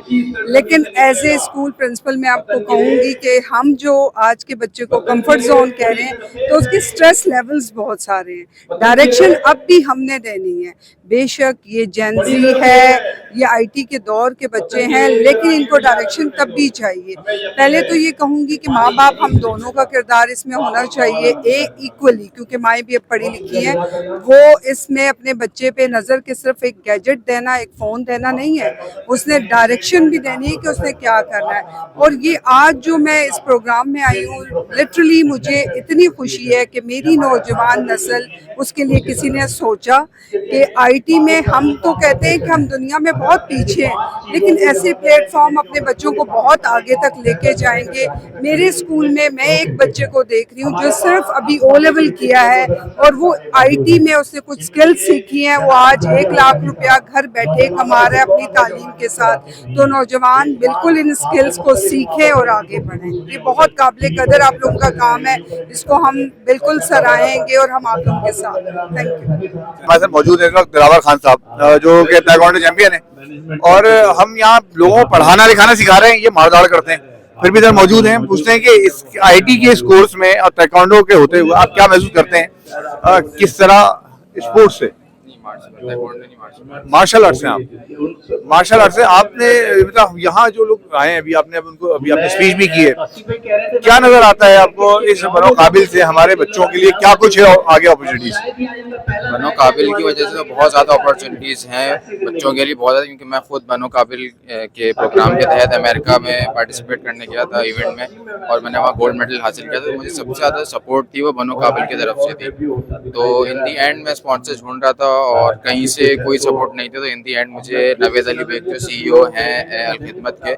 लेकिन एज ए स्कूल प्रिंसिपल मैं आपको कहूँगी कि हम जो आज के बच्चे को कंफर्ट जोन कह रहे हैं तो उसके स्ट्रेस लेवल्स बहुत सारे हैं। डायरेक्शन अब भी हमने देनी है। बेशक ये जेनजी है, ये आईटी के दौर के बच्चे हैं, लेकिन इनको डायरेक्शन तब भी चाहिए। पहले तो ये कहूँगी कि माँ बाप हम दोनों का किरदार इसमें होना चाहिए इक्वली, क्योंकि माएँ भी अब पढ़ी लिखी हैं। वो इसमें अपने बच्चे पे नज़र के सिर्फ एक गैजेट देना, एक फ़ोन देना नहीं है, उसने डायरेक्शन भी देनी है कि उसने क्या करना है। और ये आज जो मैं इस प्रोग्राम में आई हूँ, लिटरली मुझे इतनी खुशी है कि मेरी नौजवान नस्ल, उसके लिए किसी ने सोचा कि आईटी में, हम तो कहते हैं कि हम दुनिया में बहुत पीछे हैं, लेकिन ऐसे प्लेटफॉर्म अपने बच्चों को बहुत आगे तक लेके जाएंगे। मेरे स्कूल में मैं एक बच्चे को देख रही हूँ जो सिर्फ अभी ओ लेवल किया है और वो आईटी में उसने कुछ स्किल्स सीखी हैं, वो आज 1 लाख रुपया घर बैठे कमा रहा है अपनी तालीम के साथ। तो नौजवान बिल्कुल इन स्किल्स को सीखें और आगे बढ़ें। ये बहुत काबिल कदर आप लोगों का काम है, इसको हम बिल्कुल सराहेंगे और हम आप लोगों के साथ। Thank you. हमारे साथ मौजूद है दिलावर खान साहब जो कि ताइक्वांडो चैंपियन है, और हम यहाँ लोगों को पढ़ाना लिखाना सिखा रहे हैं, ये मारदाड़ करते हैं, फिर भी इधर मौजूद हैं। पूछते हैं कि इस आईटी के इस कोर्स में और ताइक्वांडो के होते हुए आप क्या महसूस करते हैं, किस तरह स्पोर्ट्स से, मार्शल आर्ट से, आप मार्शल आर्ट से आपने मतलब यहाँ जो लोग आए हैं, अभी आपने स्पीच भी की है, क्या नजर आता है आपको इस बनो काबिल से हमारे बच्चों के लिए क्या कुछ है आगे अपॉर्चुनिटीज? बनो काबिल की वजह से बहुत ज़्यादा अपॉर्चुनिटीज़ हैं बच्चों के लिए, बहुत ज़्यादा, क्योंकि मैं खुद बनो काबिल के प्रोग्राम के तहत अमेरिका में पार्टिसिपेट करने गया था इवेंट में, और मैंने वहाँ गोल्ड मेडल हासिल किया था। मुझे सबसे ज़्यादा सपोर्ट थी वो बनो काबिल की तरफ से थी। तो इन दी एंड मैं स्पॉन्सर ढूंढ रहा था और कहीं से कोई सपोर्ट नहीं था। तो इन दी एंड मुझे नवेद अली बेग जो CEO हैं अल-खिदमत के,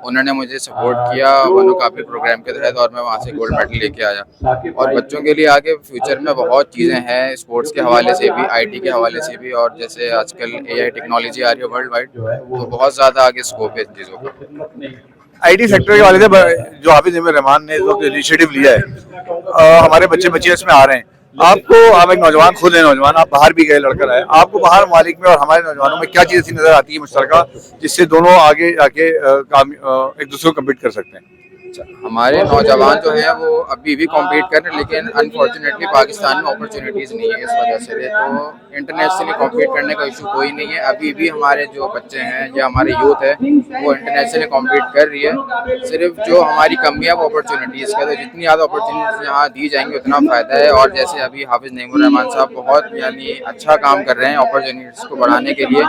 उन्होंने मुझे सपोर्ट किया बनो काबिल प्रोग्राम के तहत, और मैं वहाँ से गोल्ड मेडल लेके आया। और बच्चों के लिए आगे फ्यूचर में बहुत चीज़ें हैं, स्पोर्ट्स के हवाले से भी, आईटी के हवाले से भी, और जैसे आजकल AI टेक्नोलॉजी आ रही है वर्ल्ड वाइड, तो बहुत ज़्यादा आगे स्कोप है इन चीज़ों का। आईटी सेक्टर के हवाले से जो हाफिज निमर रहमान ने इस वक्त इनिशिएटिव लिया है, हमारे बच्चे इसमें आ रहे हैं, आपको, आप एक नौजवान, खुद है नौजवान, आप बाहर भी गए लड़कर आए, आपको बाहर ममालिक में और हमारे नौजवानों में क्या चीज़ ऐसी नजर आती है मुश्तरका जिससे दोनों आगे जाके एक दूसरे को कम्पीट कर सकते हैं? हमारे नौजवान जो हैं वो अभी भी कॉम्पीट कर रहे हैं, लेकिन अनफॉर्चुनेटली पाकिस्तान में अपॉर्चुनिटीज़ नहीं है इस वजह से। तो इंटरनेशनली कॉम्पीट करने का इशू कोई नहीं है। अभी भी हमारे जो बच्चे हैं या हमारी यूथ है वो इंटरनेशनली कॉम्पीट कर रही है। सिर्फ जो हमारी कमी है वो अपॉर्चुनिटीज़ का, तो जितनी ज़्यादा अपॉर्चुनिटीज़ यहाँ दी जाएंगी उतना फ़ायदा है। और जैसे अभी हाफिज निमर रहमान साहब बहुत यानी अच्छा काम कर रहे हैं अपॉर्चुनिटीज़ को बढ़ाने के लिए,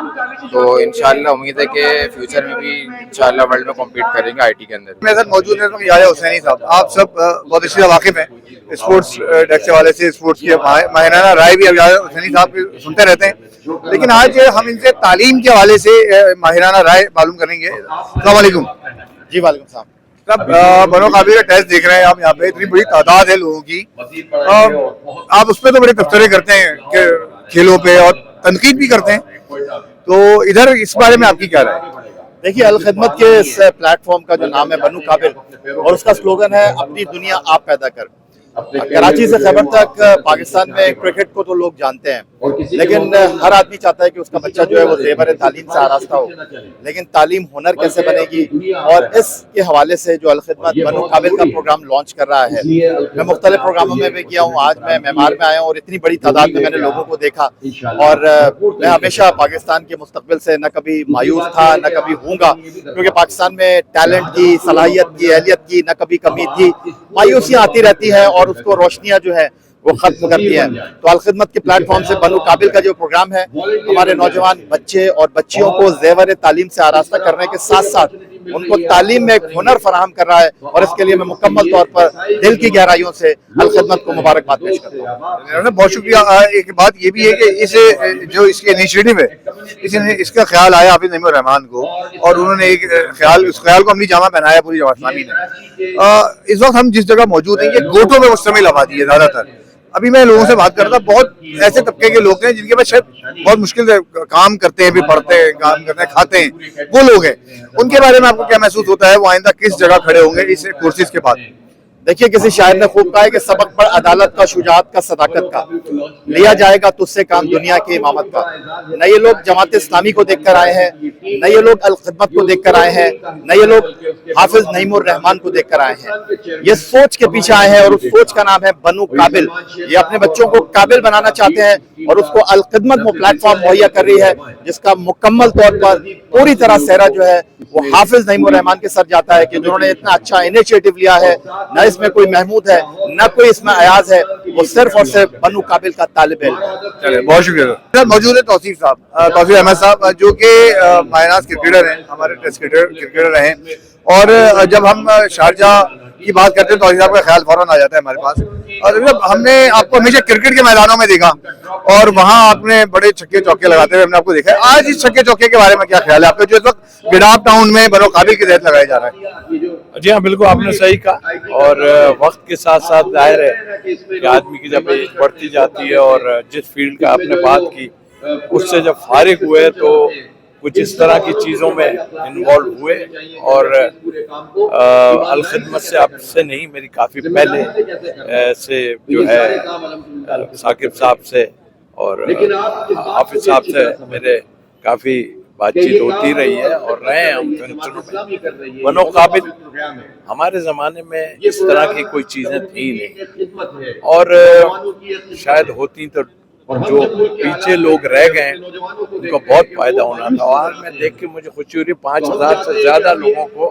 तो इंशाल्लाह उम्मीद है कि फ्यूचर में भी इंशाल्लाह वर्ल्ड में कॉम्पीट करेंगे आईटी के अंदर। मेरे साथ मौजूद है याया हुसैनी साहब, आप सब बहुत अच्छी वाकिफ हैं स्पोर्ट्स डेस्क के वाले से, स्पोर्ट्स की माहिराना राय भी अब याया हुसैनी साहब सुनते रहते हैं, लेकिन आज हम इनसे तालीम के हवाले से माहिराना राय मालूम करेंगे। अस्सलाम वालेकुम। जी वालेकुम सलाम। सब बनो काबिल का टेस्ट देख रहे हैं आप यहाँ पे, इतनी बड़ी तादाद है लोगों की, आप उस पर तो बड़े तबसरे करते हैं कि खेलों पे और तनकीद भी करते हैं, तो इधर इस बारे में आपकी क्या राय है? देखिए, अल खिदमत के इस प्लेटफॉर्म का जो नाम है बनू काबिल और उसका स्लोगन है अपनी दुनिया आप पैदा कर। कराची से खैबर तक पाकिस्तान में क्रिकेट को तो लोग जानते हैं, लेकिन हर आदमी चाहता है कि उसका बच्चा जो है वो ज़ेवर तालीम से आरास्ता हो, लेकिन तालीम हुनर कैसे बनेगी, और इसके हवाले से जो अल खिदमत बनू काबिल का प्रोग्राम लॉन्च कर रहा है, मैं मुख्तलिफ प्रोग्रामों में भी किया हूँ, आज मैं मेमार में आया हूँ और इतनी बड़ी तादाद में मैंने लोगों को देखा, और मैं हमेशा पाकिस्तान के मुस्तकबिल से न कभी मायूस था न कभी हूँगा, क्योंकि पाकिस्तान में टैलेंट की, सलाहियत की, अहलियत की न कभी कमी थी। मायूसियाँ आती रहती है और उसको रोशनियां जो है वो खत्म करती है। तो अल खिदमत के प्लेटफॉर्म से बनू काबिल का जो प्रोग्राम है, हमारे नौजवान बच्चे और बच्चियों को ज़ेवर तालीम से आरास्ता करने के साथ साथ उनको तालीम में एक हुनर फराहम कर रहा है, और इसके लिए मैं मुकम्मल तौर पर दिल की गहराइयों से अल खिदमत को मुबारकबाद पेश करता हूँ। बहुत शुक्रिया। एक बात ये भी है कि इसे जो इसके इनिशिएटिव है, इसका ख्याल आया हाफिज नईमुर रहमान को, और उन्होंने एक उस ख्याल को अपनी जामा पहनाया पूरी जमात इस्लामी ने। इस वक्त हम जिस जगह मौजूद हैं, ये गोटों में मुश्तमिल आबादी है ज़्यादातर। अभी मैं लोगों से बात कर रहा था, बहुत ऐसे तबके के लोग हैं जिनके पास शायद बहुत मुश्किल से काम करते हैं, भी पढ़ते हैं, काम करते हैं, खाते हैं, वो लोग हैं। उनके बारे में आपको क्या महसूस होता है, वो आइंदा किस जगह खड़े होंगे इस कोर्सेज के बाद? देखिए, किसी शायर ने खूब कहा है कि सबक पर अदालत का, शुजाअत का, सदाकत का, लिया जाएगा तुझसे काम दुनिया की इमामत का। न ये लोग जमात इस्लामी को देखकर आए हैं, न ये लोग अल खिदमत को देखकर आए हैं, न ये लोग हाफिज नईमुर रहमान को देखकर आए हैं। ये सोच के पीछे आए हैं, और उस सोच का नाम है बनू काबिल। ये अपने बच्चों को काबिल बनाना चाहते हैं, और उसको अल खिदमत वो प्लेटफॉर्म मुहैया कर रही है, जिसका मुकम्मल तौर पर पूरी तरह सेहरा जो है वो हाफिज नईमुर रहमान के सर जाता है कि जिन्होंने इतना अच्छा इनिशिएटिव लिया है। न इसमें कोई महमूद है, न कोई इसमें अयाज है, वो सिर्फ और सिर्फ बनू काबिल का तालिब इल्म है। चलिए, बहुत शुक्रिया। मौजूद है तौसीफ साहब, तौसीफ अहमद साहब, जो कि मायनाज क्रिकेटर हैं, हमारे टेस्ट क्रिकेटर रहे हैं, और जब हम शारजा की बात करते हैं तो साहब का ख्याल फौरन आ जाता है हमारे पास। और जब हमने आपको हमेशा क्रिकेट के मैदानों में देखा, और वहाँ आपने बड़े छक्के चौके लगाते हुए हमने आपको देखा है, आज इस छक्के चौके के बारे में क्या ख्याल है आपका, जो इस वक्त गिडाप टाउन में बनो काबिल के तहत लगाया जा रहा है? जी हाँ, बिल्कुल आपने सही कहा, और वक्त के साथ साथ जाहिर है कि आदमी की जब एज बढ़ती जाती है, और जिस फील्ड का आपने बात की उससे जब फारिग हुए तो कुछ इस तरह की चीज़ों में इन्वॉल्व हुए, और अल खिदमत से आपसे नहीं, मेरी काफ़ी पहले से जो है साकिब साहब से और हाफिज साहब से मेरे काफ़ी बातचीत होती रही है, और रहे हैं हम फंक्शनों में। बनो काबिल हमारे ज़माने में इस तरह की कोई चीज़ें थी नहीं, और शायद होती तो जो पीछे लोग रह गए उनको बहुत फायदा होना था। और मैं देख के मुझे खुशी हो रही, 5000 से ज्यादा लोगों को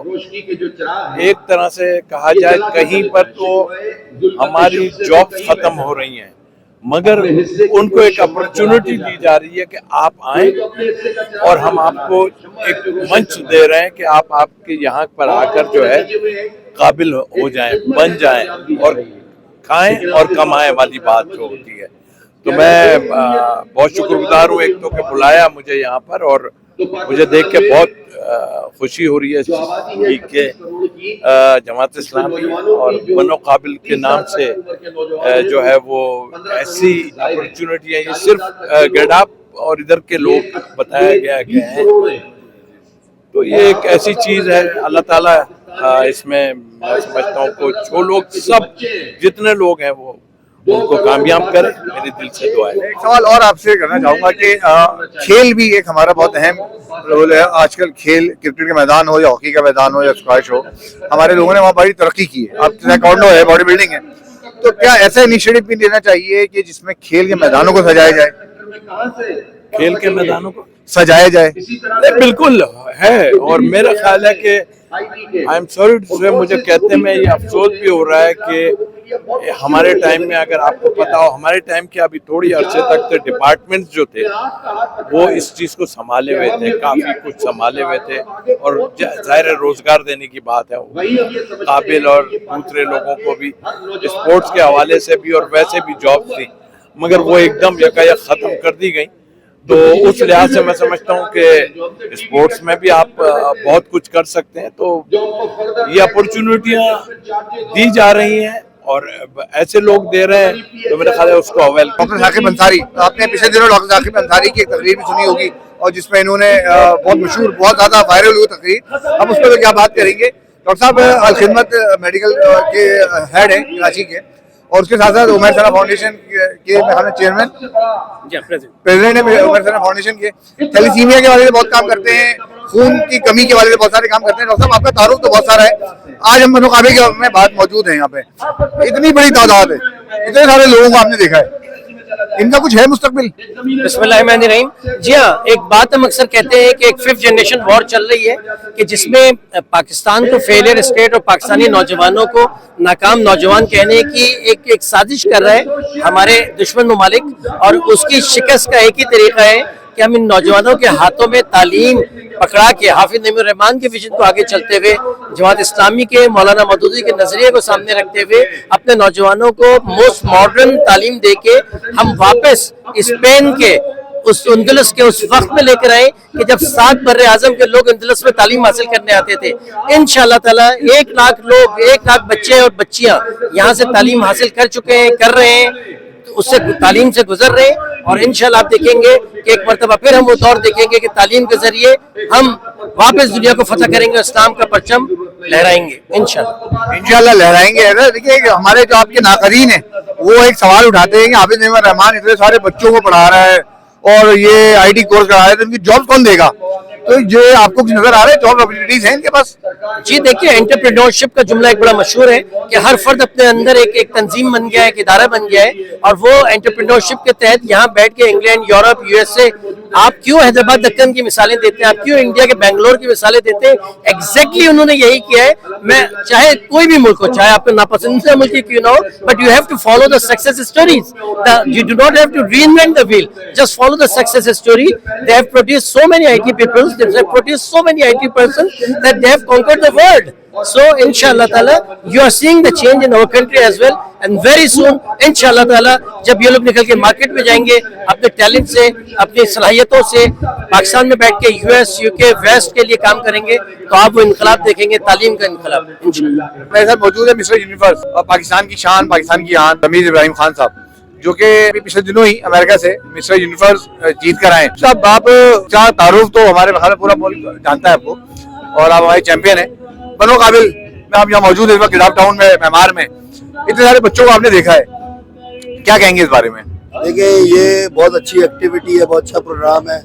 एक तरह से कहा जाए कहीं पर तो हमारी जॉब खत्म हो रही हैं, मगर उनको एक अपॉर्चुनिटी दी जा रही है कि आप आए, और हम आपको एक मंच दे रहे हैं कि आप आपके यहाँ पर आकर जो है काबिल हो जाएं, बन जाएं, और खाएं और कमाएं वाली बात जो होती है। तो मैं बहुत शुक्रगुजार हूँ एक तो कि बुलाया मुझे यहाँ पर, और मुझे देख के बहुत खुशी हो रही है कि जमात इस्लामी और बनो काबिल के नाम से जो है वो ऐसी अपॉर्चुनिटी है, ये सिर्फ गिडाप और इधर के लोग बताया गया है। तो ये एक ऐसी चीज़ है, अल्लाह ताला इसमें मैं समझता हूँ को जो लोग सब जितने लोग हैं वो उनको कामयाब करें, मेरे दिल से दुआ है। एक सवाल और आपसे करना चाहूंगा कि खेल भी एक हमारा बहुत अहम रोल है। आजकल खेल, क्रिकेट के मैदान हो या हॉकी का मैदान हो या स्क्वैश हो, हमारे लोगों ने वहाँ बड़ी तरक्की की है। अब ताइक्वांडो है, बॉडी बिल्डिंग है, तो क्या ऐसा इनिशिएटिव भी लेना चाहिए कि जिसमें खेल के मैदानों को सजाया जाए? खेल के मैदानों को सजाया जाए? बिल्कुल है, और मेरा ख्याल है कि आई एम सॉरी टू से, मुझे कहते में ये अफसोस भी हो रहा है कि हमारे टाइम में, अगर आपको पता हो, हमारे टाइम के अभी थोड़ी अरसे तक तो डिपार्टमेंट्स जो थे वो इस चीज़ को संभाले हुए थे, काफ़ी कुछ संभाले हुए थे, और जाहिर है रोजगार देने की बात है, काबिल और दूसरे लोगों को भी स्पोर्ट्स के हवाले से भी और वैसे भी जॉब थी, मगर वो एकदम यकायक ख़त्म कर दी गई। तो उस लिहाज से मैं समझता हूँ कि स्पोर्ट्स में भी आप बहुत कुछ कर सकते हैं। तो ये अपॉर्चुनिटियाँ दी जा रही हैं और ऐसे लोग दे रहे हैं तो मेरा ख्याल है उसको अवेल। डॉक्टर साकिब अंसारी, आपने पिछले दिनों डॉक्टर साकिब अंसारी की एक तकरीर भी सुनी होगी और जिसमें इन्होंने बहुत मशहूर, बहुत ज्यादा वायरल हुई तकरीर, अब उस पर क्या बात करेंगे। डॉक्टर साहब अल खिदमत मेडिकल के हेड हैं कराची के, और उसके साथ साथ उमर सना फाउंडेशन के चेयरमैन, प्रेसिडेंट है उमर सना फाउंडेशन के। थैलीसीमिया के वाले से बहुत काम करते हैं, खून की कमी के वाले से बहुत सारे काम करते हैं। डॉक्टर साहब, आपका तारुफ तो बहुत सारा है, आज हम मनोकाबे में बात मौजूद है यहाँ पे, इतनी बड़ी तादाद है, इतने सारे लोगों को आपने देखा है, इनका कुछ है मुस्तकबिल? बिस्मिल्लाहिर्रहमानिर्रहीम। जी हाँ, एक बात हम अक्सर कहते हैं कि एक 5th जनरेशन वॉर चल रही है कि जिसमें पाकिस्तान को फेलियर स्टेट और पाकिस्तानी नौजवानों को नाकाम नौजवान कहने की एक साजिश कर रहा है हमारे दुश्मन ममालिक, और उसकी शिकस्त का एक ही तरीका है कि हम इन नौजवानों के हाथों में तालीम पकड़ा के हाफिज नईमुर रहमान के विजन को आगे चलते हुए, जमात इस्लामी के मौलाना मौदूदी के नजरिए को सामने रखते हुए अपने नौजवानों को मोस्ट मॉडर्न तालीम देके हम वापस स्पेन के उस अंदलस के उस वक्त में लेकर आए कि जब 7 बर्रे आजम के लोग अंदलस में तालीम हासिल करने आते थे। इंशाअल्लाह ताला 1 लाख लोग, 1 लाख बच्चे और बच्चियां यहाँ से तालीम हासिल कर चुके हैं, कर रहे हैं, उससे तालीम से गुजर रहे हैं, और इंशाअल्लाह आप देखेंगे कि एक मरतबा फिर हम वो दौर देखेंगे कि तालीम के जरिए हम वापस दुनिया को फतह करेंगे, इस्लाम का परचम लहराएंगे इंशाअल्लाह लहराएंगे। देखिए हमारे जो आपके नाकरीन है वो एक सवाल उठाते हैं कि हाफिज नईमुर रहमान इतने सारे बच्चों को पढ़ा रहा है और ये IT कोर्स करा रहा है, तो इनकी जॉब कौन देगा? तो ये आपको कुछ नजर आ रहा है, जॉब अपॉर्चुनिटीज हैं इनके पास? जी देखिए, एंटरप्रेन्योरशिप का जुमला एक बड़ा मशहूर है कि हर फर्द अपने अंदर एक तंजीम बन गया है, एक इदारा बन गया है, और वो एंटरप्रेन्योरशिप के तहत यहाँ बैठ के इंग्लैंड, यूरोप, USA, आप क्यों हैदराबाद दक्कन की मिसालें देते हैं, आप क्यों इंडिया के बेंगलोर की मिसालें देते हैं, एग्जैक्टली उन्होंने यही किया है। मैं चाहे कोई भी मुल्क हो, चाहे आपको नापसंदीदा मुल्क क्यों ना हो, but you have to follow the success stories, you do not have to reinvent the wheel, just follow the success story. They have produced so many IT people, they have produced so many IT persons that they have conquered the world. So inshallah ta'ala you are seeing the change in our country as well, and very soon inshallah ta'ala जब ये लोग निकल के market में जाएंगे अपने talent से, अपनी सलाहियतों से, पाकिस्तान में बैठ के US, UK, वेस्ट के लिए काम करेंगे, तो आप वो इनकलाब देखेंगे, तालीम का इनकलाब इंशाल्लाह। मेरे साथ मौजूद है मिस्टर यूनिवर्स और पाकिस्तान की शान, पाकिस्तान की आन, रमीज इब्राहिम खान साहब, जो कि पिछले दिनों ही अमेरिका से मिस्टर यूनिवर्स जीत कर आए। साहब, आप क्या तारुफ तो हमारे ख्याल पूरा मुल्क जानता है आपको, और आप हमारे चैंपियन हैं। बनो काबिल में आप यहाँ मौजूद है इस वक्त गिदाब टाउन में, मेमार में, इतने सारे बच्चों को आपने देखा है, क्या कहेंगे इस बारे में? देखिए, ये बहुत अच्छी एक्टिविटी है, बहुत अच्छा प्रोग्राम है,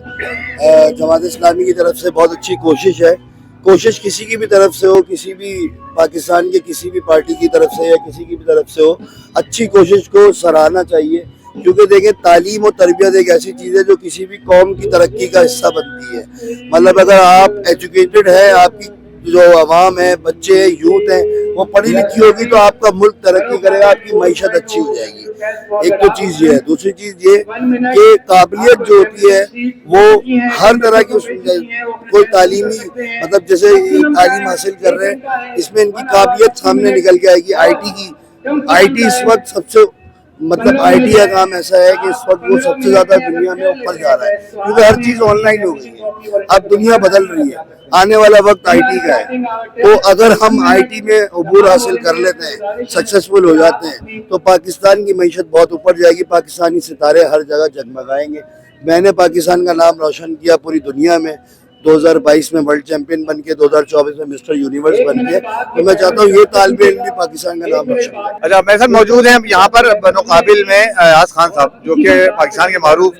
जमात इस्लामी की तरफ से बहुत अच्छी कोशिश है। कोशिश किसी की भी तरफ से हो, किसी भी पाकिस्तान के किसी भी पार्टी की तरफ से या किसी की भी तरफ से हो, अच्छी कोशिश को सराहना चाहिए, क्योंकि देखें तालीम और तरबियत एक ऐसी चीज़ है जो किसी भी कौम की तरक्की का हिस्सा बनती है। मतलब अगर आप एजुकेटेड है, आपकी जो आवाम है, बच्चे हैं, यूथ हैं, वो पढ़ी लिखी होगी तो आपका मुल्क तरक्की करेगा, आपकी मईशत अच्छी हो जाएगी। एक तो चीज़ ये है। दूसरी चीज़ ये कि काबिलियत जो होती है वो हर तरह की, कोई तालीमी मतलब जैसे तालीम हासिल कर रहे हैं, इसमें इनकी काबिलियत सामने निकल के आएगी। IT इस वक्त सबसे मतलब IT का काम ऐसा है कि इस वक्त वो सबसे ज्यादा दुनिया में ऊपर जा रहा है, क्योंकि हर चीज ऑनलाइन हो गई है, अब दुनिया बदल रही है, आने वाला वक्त IT का है। तो अगर हम IT में अबूर हासिल कर लेते हैं, सक्सेसफुल हो जाते हैं, तो पाकिस्तान की मईशत बहुत ऊपर जाएगी, पाकिस्तानी सितारे हर जगह जगमगाएंगे। मैंने पाकिस्तान का नाम रोशन किया पूरी दुनिया में, 2022 में वर्ल्ड चैंपियन बन के, 2024 में मिस्टर यूनिवर्स बन के, तो मैं चाहता हूँ ये तालिब इल्म भी पाकिस्तान का नाम रोशन करे। अच्छा, मेरे साथ मौजूद हैं यहाँ पर बनो काबिल में अयाज खान साहब, जो कि पाकिस्तान के मारूफ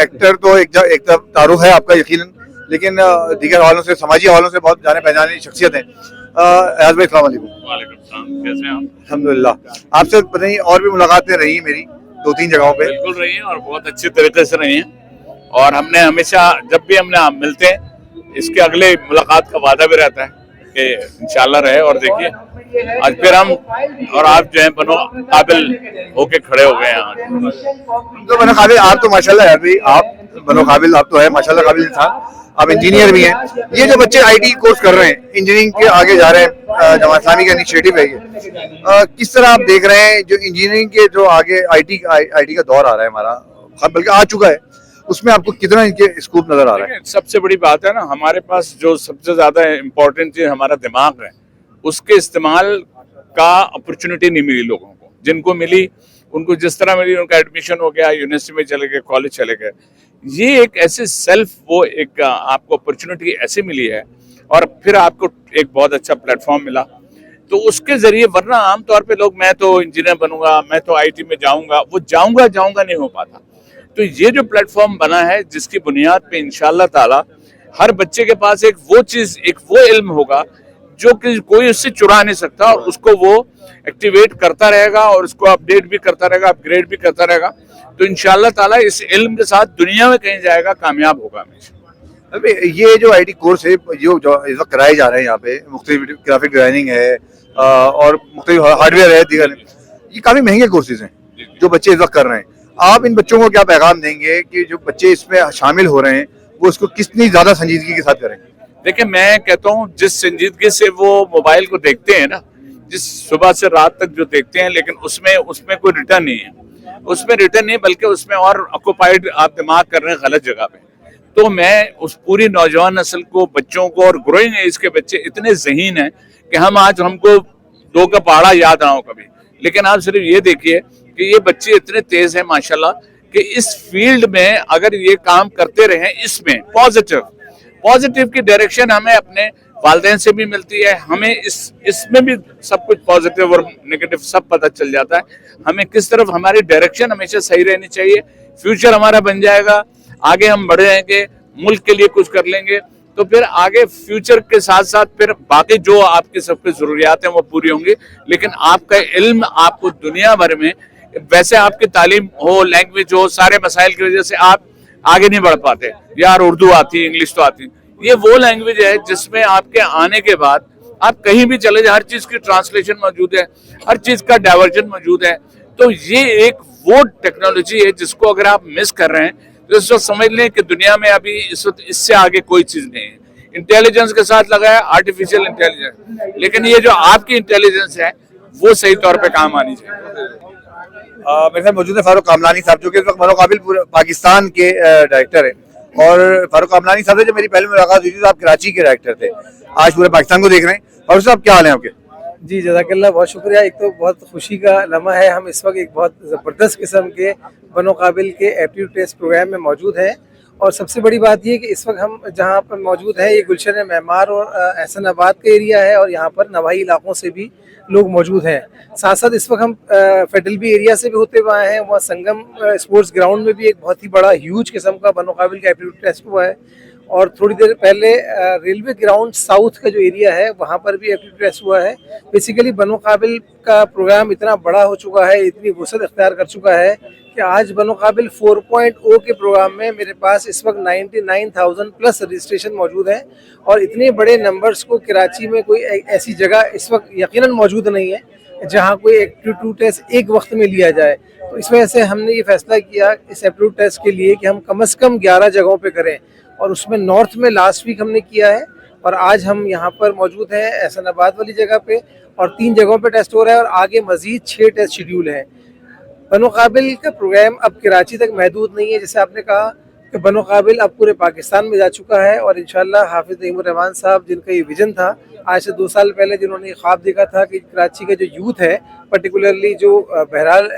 एक्टर, तो एक तारुफ है आपका यकीनन, लेकिन दीगर हवालों से, समाजी हवालों से बहुत जाने पहचाने शख्सियत है। अयाज भाई, अस्सलाम वालेकुम। कैसे हैं आप? अल्हम्दुलिल्लाह। आपसे पता नहीं और भी मुलाकातें रही मेरी 2-3 जगहों पे? बिल्कुल रही हैं और बहुत अच्छे तरीके से रही हैं, और हमने हमेशा जब भी हमने मिलते हैं इसके अगले मुलाकात का वादा भी रहता है कि इंशाल्लाह रहे। और देखिए आज फिर हम और आप जो है बनो काबिल होके खड़े हो गए हैं। तो बनो काबिल, आप तो माशाल्लाह है भाई, आप बनो काबिल, आप तो है माशाल्लाह काबिल इंसान, आप इंजीनियर भी हैं। ये जो बच्चे IT कोर्स कर रहे हैं, इंजीनियरिंग के आगे जा रहे हैं, जमात इस्लामी का इनिशिएटिव है ये, किस तरह आप देख रहे हैं जो इंजीनियरिंग के जो आगे IT का दौर आ रहा है हमारा, बल्कि आ चुका है, اس میں آپ کو کتنا ان کے اسکوپ نظر آ رہا ہے؟ سب سے بڑی بات ہے نا، ہمارے پاس جو سب سے زیادہ امپورٹنٹ چیز ہمارا دماغ ہے، اس کے استعمال کا اپرچونٹی نہیں ملی لوگوں کو. جن کو ملی ان کو جس طرح ملی، ان کا ایڈمیشن ہو گیا، یونیورسٹی میں چلے گئے، کالج چلے گئے. یہ ایک ایسے سیلف وہ ایک آپ کو اپرچونٹی ایسے ملی ہے، اور پھر آپ کو ایک بہت اچھا پلیٹ فارم ملا. تو اس کے ذریعے، ورنہ عام طور پہ لوگ میں تو انجینئر بنوں گا، میں تو آئی ٹی میں جاؤں گا، وہ جاؤں گا نہیں ہو پاتا. تو یہ جو پلیٹ فارم بنا ہے، جس کی بنیاد پہ انشاءاللہ تعالی ہر بچے کے پاس ایک وہ چیز، ایک وہ علم ہوگا جو کہ کوئی اس سے چرا نہیں سکتا، اور اس کو وہ ایکٹیویٹ کرتا رہے گا، اور اس کو اپڈیٹ بھی کرتا رہے گا، اپ گریڈ بھی کرتا رہے گا. تو انشاءاللہ تعالی اس علم کے ساتھ دنیا میں کہیں جائے گا، کامیاب ہوگا ہمیشہ. ابھی یہ جو آئی ٹی کورس ہے جو اس وقت کرائے جا رہے ہیں یہاں پہ، مختلف گرافک ڈیزائننگ ہے اور مختلف ہارڈ ویئر ہے، دیگر یہ کافی مہنگے کورسز ہیں جو بچے اس وقت کر رہے ہیں. آپ ان بچوں کو کیا پیغام دیں گے کہ جو بچے اس میں شامل ہو رہے ہیں وہ اس کو کتنی زیادہ سنجیدگی کے ساتھ کریں؟ دیکھیں، میں کہتا ہوں جس سنجیدگی سے وہ موبائل کو دیکھتے ہیں نا، جس صبح سے رات تک جو دیکھتے ہیں، لیکن اس میں کوئی ریٹرن نہیں ہے، اس میں ریٹرن نہیں، بلکہ اس میں اور آکوپائیڈ آپ دماغ کر رہے ہیں غلط جگہ پہ. تو میں اس پوری نوجوان نسل کو، بچوں کو، اور گروئنگ ایج کے بچے اتنے ذہین ہیں کہ ہم کو 2 کا پہاڑا یاد نہ ہو کبھی، لیکن آپ صرف یہ دیکھیے کہ یہ بچے اتنے تیز ہیں ماشاءاللہ کہ اس فیلڈ میں اگر یہ کام کرتے رہیں، اس میں پازیٹیو کی ڈائریکشن ہمیں اپنے والدین سے بھی ملتی ہے، ہمیں اس میں بھی سب کچھ پازیٹیو اور نیگیٹو سب پتہ چل جاتا ہے. ہمیں کس طرف، ہماری ڈائریکشن ہمیشہ صحیح رہنی چاہیے. فیوچر ہمارا بن جائے گا، آگے ہم بڑھ جائیں گے، ملک کے لیے کچھ کر لیں گے، تو پھر آگے فیوچر کے ساتھ ساتھ پھر باقی جو آپ کی سب کی ضروریات ہیں وہ پوری ہوں گی. لیکن آپ کا علم آپ کو دنیا بھر میں، ویسے آپ کی تعلیم ہو، لینگویج ہو، سارے مسائل کی وجہ سے آپ آگے نہیں بڑھ پاتے. یار اردو آتی، انگلش تو آتی، یہ وہ لینگویج ہے جس میں آپ کے آنے کے بعد آپ کہیں بھی چلے جائیں، ہر چیز کی ٹرانسلیشن موجود ہے، ہر چیز کا ڈائیورژن موجود ہے. تو یہ ایک وہ ٹیکنالوجی ہے جس کو اگر آپ مس کر رہے ہیں تو اس وقت سمجھ لیں کہ دنیا میں ابھی اس وقت اس سے آگے کوئی چیز نہیں ہے. انٹیلیجنس کے ساتھ لگا ہے آرٹیفیشل انٹیلیجنس، لیکن یہ جو آپ کی انٹیلیجنس ہے وہ صحیح طور پہ کام آنی چاہیے. میرے ساتھ موجود ہیں فاروق کاملانی صاحب، جو کہ اس وقت بنوقابل پاکستان کے ڈائریکٹر ہیں. اور فاروق کاملانی صاحب سے جو میری پہلی ملاقات ہوئی تھی تو آپ کراچی کے ڈائریکٹر تھے، آج پورے پاکستان کو دیکھ رہے ہیں. فاروق صاحب کیا حال ہیں آپ کے؟ جی جزاک اللہ، بہت شکریہ. ایک تو بہت خوشی کا لمحہ ہے، ہم اس وقت ایک بہت زبردست قسم کے بنوقابل کے ایپٹیوڈ ٹیسٹ پروگرام میں موجود ہیں. اور سب سے بڑی بات یہ کہ اس وقت ہم جہاں پر موجود ہیں یہ گلشن معمار اور احسن آباد کا ایریا ہے، اور یہاں پر نواحی علاقوں سے بھی لوگ موجود ہیں. ساتھ ساتھ اس وقت ہم فیڈرل بی ایریا سے بھی ہوتے ہوئے آئے ہیں. وہاں سنگم اسپورٹس گراؤنڈ میں بھی ایک بہت ہی بڑا ہیوج قسم کا بنوقابل کا ایپٹیوڈ ٹیسٹ ہوا ہے. اور تھوڑی دیر پہلے ریلوے گراؤنڈ ساؤتھ کا جو ایریا ہے وہاں پر بھی ایپٹیوڈ ٹیسٹ ہوا ہے. بیسیکلی بنوقابل کا پروگرام اتنا بڑا ہو چکا ہے، اتنی وسعت اختیار کر چکا ہے کہ آج بنوقابل 4.0 کے پروگرام میں میرے پاس اس وقت 99,000 پلس رجسٹریشن موجود ہیں. اور اتنے بڑے نمبرز کو کراچی میں کوئی ایسی جگہ اس وقت یقیناً موجود نہیں ہے جہاں کوئی ایپٹیوڈ ٹیسٹ ایک وقت میں لیا جائے. تو اس وجہ سے ہم نے یہ فیصلہ کیا اس ایپٹیوڈ ٹیسٹ کے لیے کہ ہم کم از کم 11 جگہوں پہ کریں. اور اس میں نارتھ میں لاسٹ ویک ہم نے کیا ہے، اور آج ہم یہاں پر موجود ہیں احسن آباد والی جگہ پہ، اور 3 جگہوں پہ ٹیسٹ ہو رہا ہے، اور آگے مزید 6 ٹیسٹ شیڈیول ہیں. بنوقابل کا پروگرام اب کراچی تک محدود نہیں ہے، جیسے آپ نے کہا کہ بنوقابل اب پورے پاکستان میں جا چکا ہے. اور انشاءاللہ حافظ نعیم الرحمان صاحب جن کا یہ ویژن تھا آج سے 2 سال پہلے، جنہوں نے یہ خواب دیکھا تھا کہ کراچی کا جو یوتھ ہے، پرٹیکولرلی جو بہرحال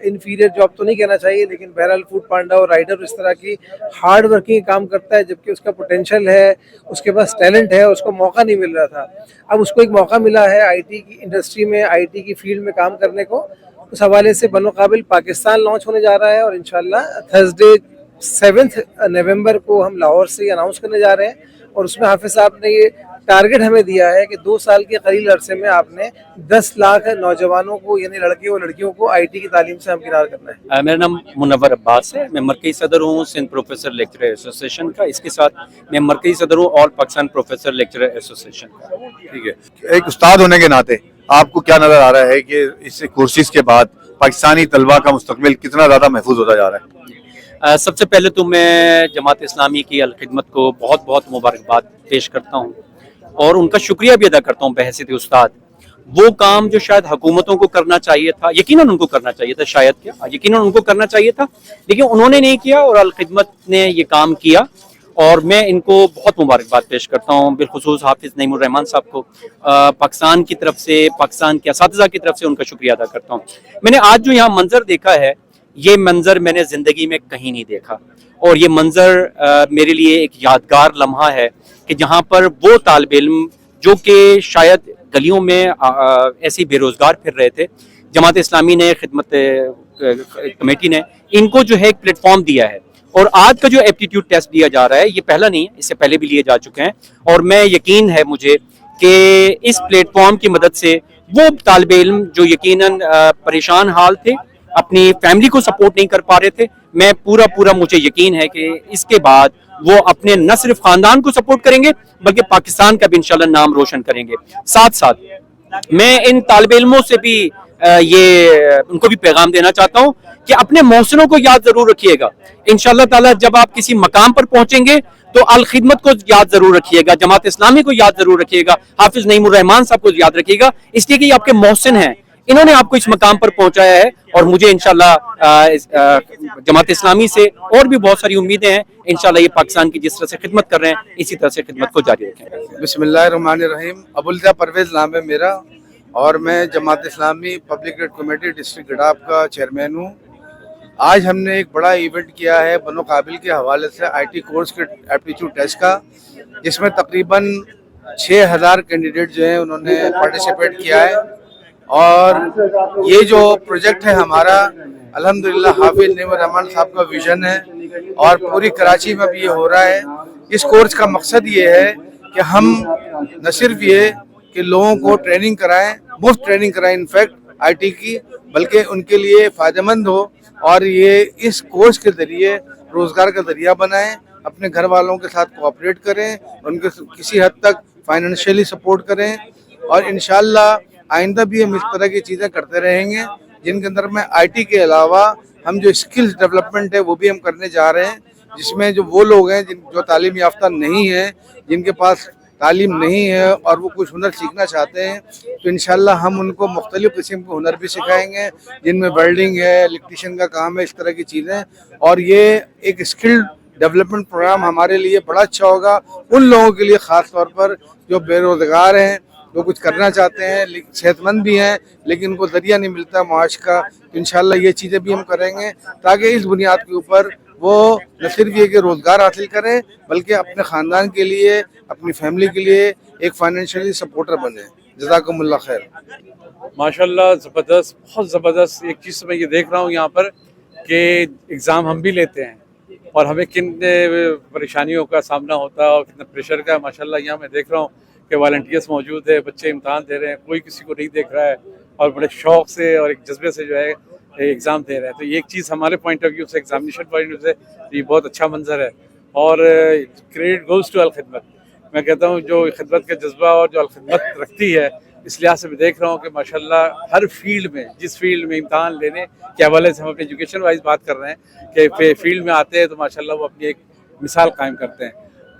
انفیریئر جاب تو نہیں کہنا چاہیے، لیکن بہرحال فوڈ پانڈا اور رائڈر اس طرح کی ہارڈ ورکنگ کام کرتا ہے، جبکہ اس کا پوٹینشیل ہے، اس کے پاس ٹیلنٹ ہے، اس کو موقع نہیں مل رہا تھا. اب اس کو ایک موقع ملا ہے آئی ٹی کی انڈسٹری میں، آئی ٹی کی فیلڈ میں کام کرنے کو. اس حوالے سے بنوقابل پاکستان لانچ ہونے جا رہا ہے، اور انشاءاللہ تھرسڈے 7 نومبر کو ہم لاہور سے اناؤنس کرنے جا رہے ہیں. اور اس میں حافظ صاحب نے یہ ٹارگٹ ہمیں دیا ہے کہ 2 سال کے قلیل عرصے میں آپ نے 10 لاکھ نوجوانوں کو، یعنی لڑکے اور لڑکیوں کو آئی ٹی کی تعلیم سے ہمکنار کرنا ہے. میرا نام منور عباس ہے، میں مرکزی صدر ہوں سندھ پروفیسر لیکچرر ایسوسیشن کا. اس کے ساتھ میں مرکزی صدر ہوں آل پاکستان پروفیسر لیکچرر ایسوسیشن کا. ٹھیک ہے، ایک استاد ہونے کے ناطے آپ کو کیا نظر آ رہا ہے کہ اس کورسز کے بعد پاکستانی طلبہ کا مستقبل کتنا زیادہ محفوظ ہوتا جا رہا ہے؟ سب سے پہلے تو میں جماعت اسلامی کی الخدمت کو بہت بہت مبارکباد پیش کرتا ہوں، اور ان کا شکریہ بھی ادا کرتا ہوں بحیثیت استاد. وہ کام جو شاید حکومتوں کو کرنا چاہیے تھا, یقیناً ان کو کرنا چاہیے تھا, شاید کیا یقیناً ان کو کرنا چاہیے تھا, لیکن انہوں نے نہیں کیا اور الخدمت نے یہ کام کیا, اور میں ان کو بہت مبارکباد پیش کرتا ہوں, بالخصوص حافظ نعیم الرحمان صاحب کو, پاکستان کی طرف سے, پاکستان کے اساتذہ کی طرف سے ان کا شکریہ ادا کرتا ہوں. میں نے آج جو یہاں منظر دیکھا ہے, یہ منظر میں نے زندگی میں کہیں نہیں دیکھا, اور یہ منظر میرے لیے ایک یادگار لمحہ ہے کہ جہاں پر وہ طالب علم جو کہ شاید گلیوں میں ایسی بے روزگار پھر رہے تھے, جماعت اسلامی نے, خدمت کمیٹی نے ان کو جو ہے ایک پلیٹ فارم دیا ہے, اور آج کا جو ایپٹیٹیوڈ ٹیسٹ دیا جا رہا ہے یہ پہلا نہیں ہے, اس سے پہلے بھی لیے جا چکے ہیں, اور میں یقین ہے مجھے کہ اس پلیٹ فارم کی مدد سے وہ طالب علم جو یقیناً پریشان حال تھے, اپنی فیملی کو سپورٹ نہیں کر پا رہے تھے, میں پورا مجھے یقین ہے کہ اس کے بعد وہ اپنے نہ صرف خاندان کو سپورٹ کریں گے بلکہ پاکستان کا بھی انشاءاللہ نام روشن کریں گے. ساتھ ساتھ میں ان طالب علموں سے بھی ان کو بھی پیغام دینا چاہتا ہوں کہ اپنے محسنوں کو یاد ضرور رکھیے گا. انشاءاللہ تعالی جب آپ کسی مقام پر پہنچیں گے تو الخدمت کو یاد ضرور رکھیے گا, جماعت اسلامی کو یاد ضرور رکھیے گا, حافظ نعیم الرحمان صاحب کو یاد رکھیے گا, اس لیے کہ یہ آپ کے محسن ہیں, انہوں نے آپ کو اس مقام پر پہنچایا ہے, اور مجھے انشاءاللہ جماعت اسلامی سے اور بھی بہت ساری امیدیں ہیں. انشاءاللہ یہ پاکستان کی جس طرح سے خدمت کر رہے ہیں اسی طرح سے خدمت کو جاری رکھیں. بسم اللہ الرحمن الرحیم. ابوالرضا پرویز نام ہے میرا, اور میں Jamaat Islami public add committee district Gadap کا چیئرمین ہوں. آج ہم نے ایک بڑا ایونٹ کیا ہے بنو قابل کے حوالے سے آئی ٹی کورس کے ایپٹیٹیوڈ ٹیسٹ کا, جس میں تقریباً 6000 کینڈیڈیٹ جو ہیں انہوں نے پارٹیسپیٹ کیا ہے. اور یہ جو پروجیکٹ ہے ہمارا الحمدللہ حافظ نعیم الرحمان صاحب کا ویژن ہے, اور پوری کراچی میں بھی یہ ہو رہا ہے. اس کورس کا مقصد یہ ہے کہ ہم نہ صرف یہ کہ لوگوں کو ٹریننگ کرائیں, مفت ٹریننگ کرائیں انفیکٹ آئی ٹی کی, بلکہ ان کے لیے فائدہ مند ہو, اور یہ اس کورس کے ذریعے روزگار کا ذریعہ بنائیں, اپنے گھر والوں کے ساتھ کوآپریٹ کریں, ان کے کسی حد تک فائنینشیلی سپورٹ کریں, اور انشاءاللہ آئندہ بھی ہم اس طرح کی چیزیں کرتے رہیں گے, جن کے اندر میں آئی ٹی کے علاوہ ہم جو اسکلز ڈیولپمنٹ ہے وہ بھی ہم کرنے جا رہے ہیں, جس میں جو وہ لوگ ہیں جو تعلیم یافتہ نہیں ہیں, جن کے پاس تعلیم نہیں ہے اور وہ کچھ ہنر سیکھنا چاہتے ہیں, تو انشاءاللہ ہم ان کو مختلف قسم کے ہنر بھی سکھائیں گے, جن میں ویلڈنگ ہے, الیکٹریشین کا کام ہے, اس طرح کی چیزیں. اور یہ ایک اسکل ڈیولپمنٹ پروگرام ہمارے لیے بڑا اچھا ہوگا ان لوگوں کے لیے, خاص طور پر جو بے روزگار ہیں, وہ کچھ کرنا چاہتے ہیں, صحت مند بھی ہیں لیکن ان کو ذریعہ نہیں ملتا معاش کا. تو انشاءاللہ یہ چیزیں بھی ہم کریں گے تاکہ اس بنیاد کے اوپر وہ نہ صرف یہ کہ روزگار حاصل کریں بلکہ اپنے خاندان کے لیے, اپنی فیملی کے لیے ایک فائنینشیلی سپورٹر بنے. جزاکم اللہ خیر. ماشاءاللہ زبردست, بہت زبردست. ایک چیز میں یہ دیکھ رہا ہوں یہاں پر کہ ایگزام ہم بھی لیتے ہیں اور ہمیں کن پریشانیوں کا سامنا ہوتا ہے اور کتنا پریشر کا. ماشاءاللہ یہاں میں دیکھ رہا ہوں کہ والنٹیئرس موجود ہے, بچے امتحان دے رہے ہیں, کوئی کسی کو نہیں دیکھ رہا ہے, اور بڑے شوق سے اور ایک جذبے سے جو ہے ایگزام دے رہے ہیں. تو یہ ایک چیز ہمارے پوائنٹ آف ویو سے, ایگزامینیشن پوائنٹ آف ویو سے یہ بہت اچھا منظر ہے. اور کریڈٹ گوز ٹو الخدمت. میں کہتا ہوں جو خدمت کا جذبہ اور جو الخدمت رکھتی ہے, اس لحاظ سے بھی دیکھ رہا ہوں کہ ماشاءاللہ ہر فیلڈ میں, جس فیلڈ میں امتحان لینے کے حوالے سے ہم اپنے ایجوکیشن وائز بات کر رہے ہیں کہ فیلڈ میں آتے ہیں تو ماشاءاللہ وہ اپنی ایک مثال قائم کرتے ہیں.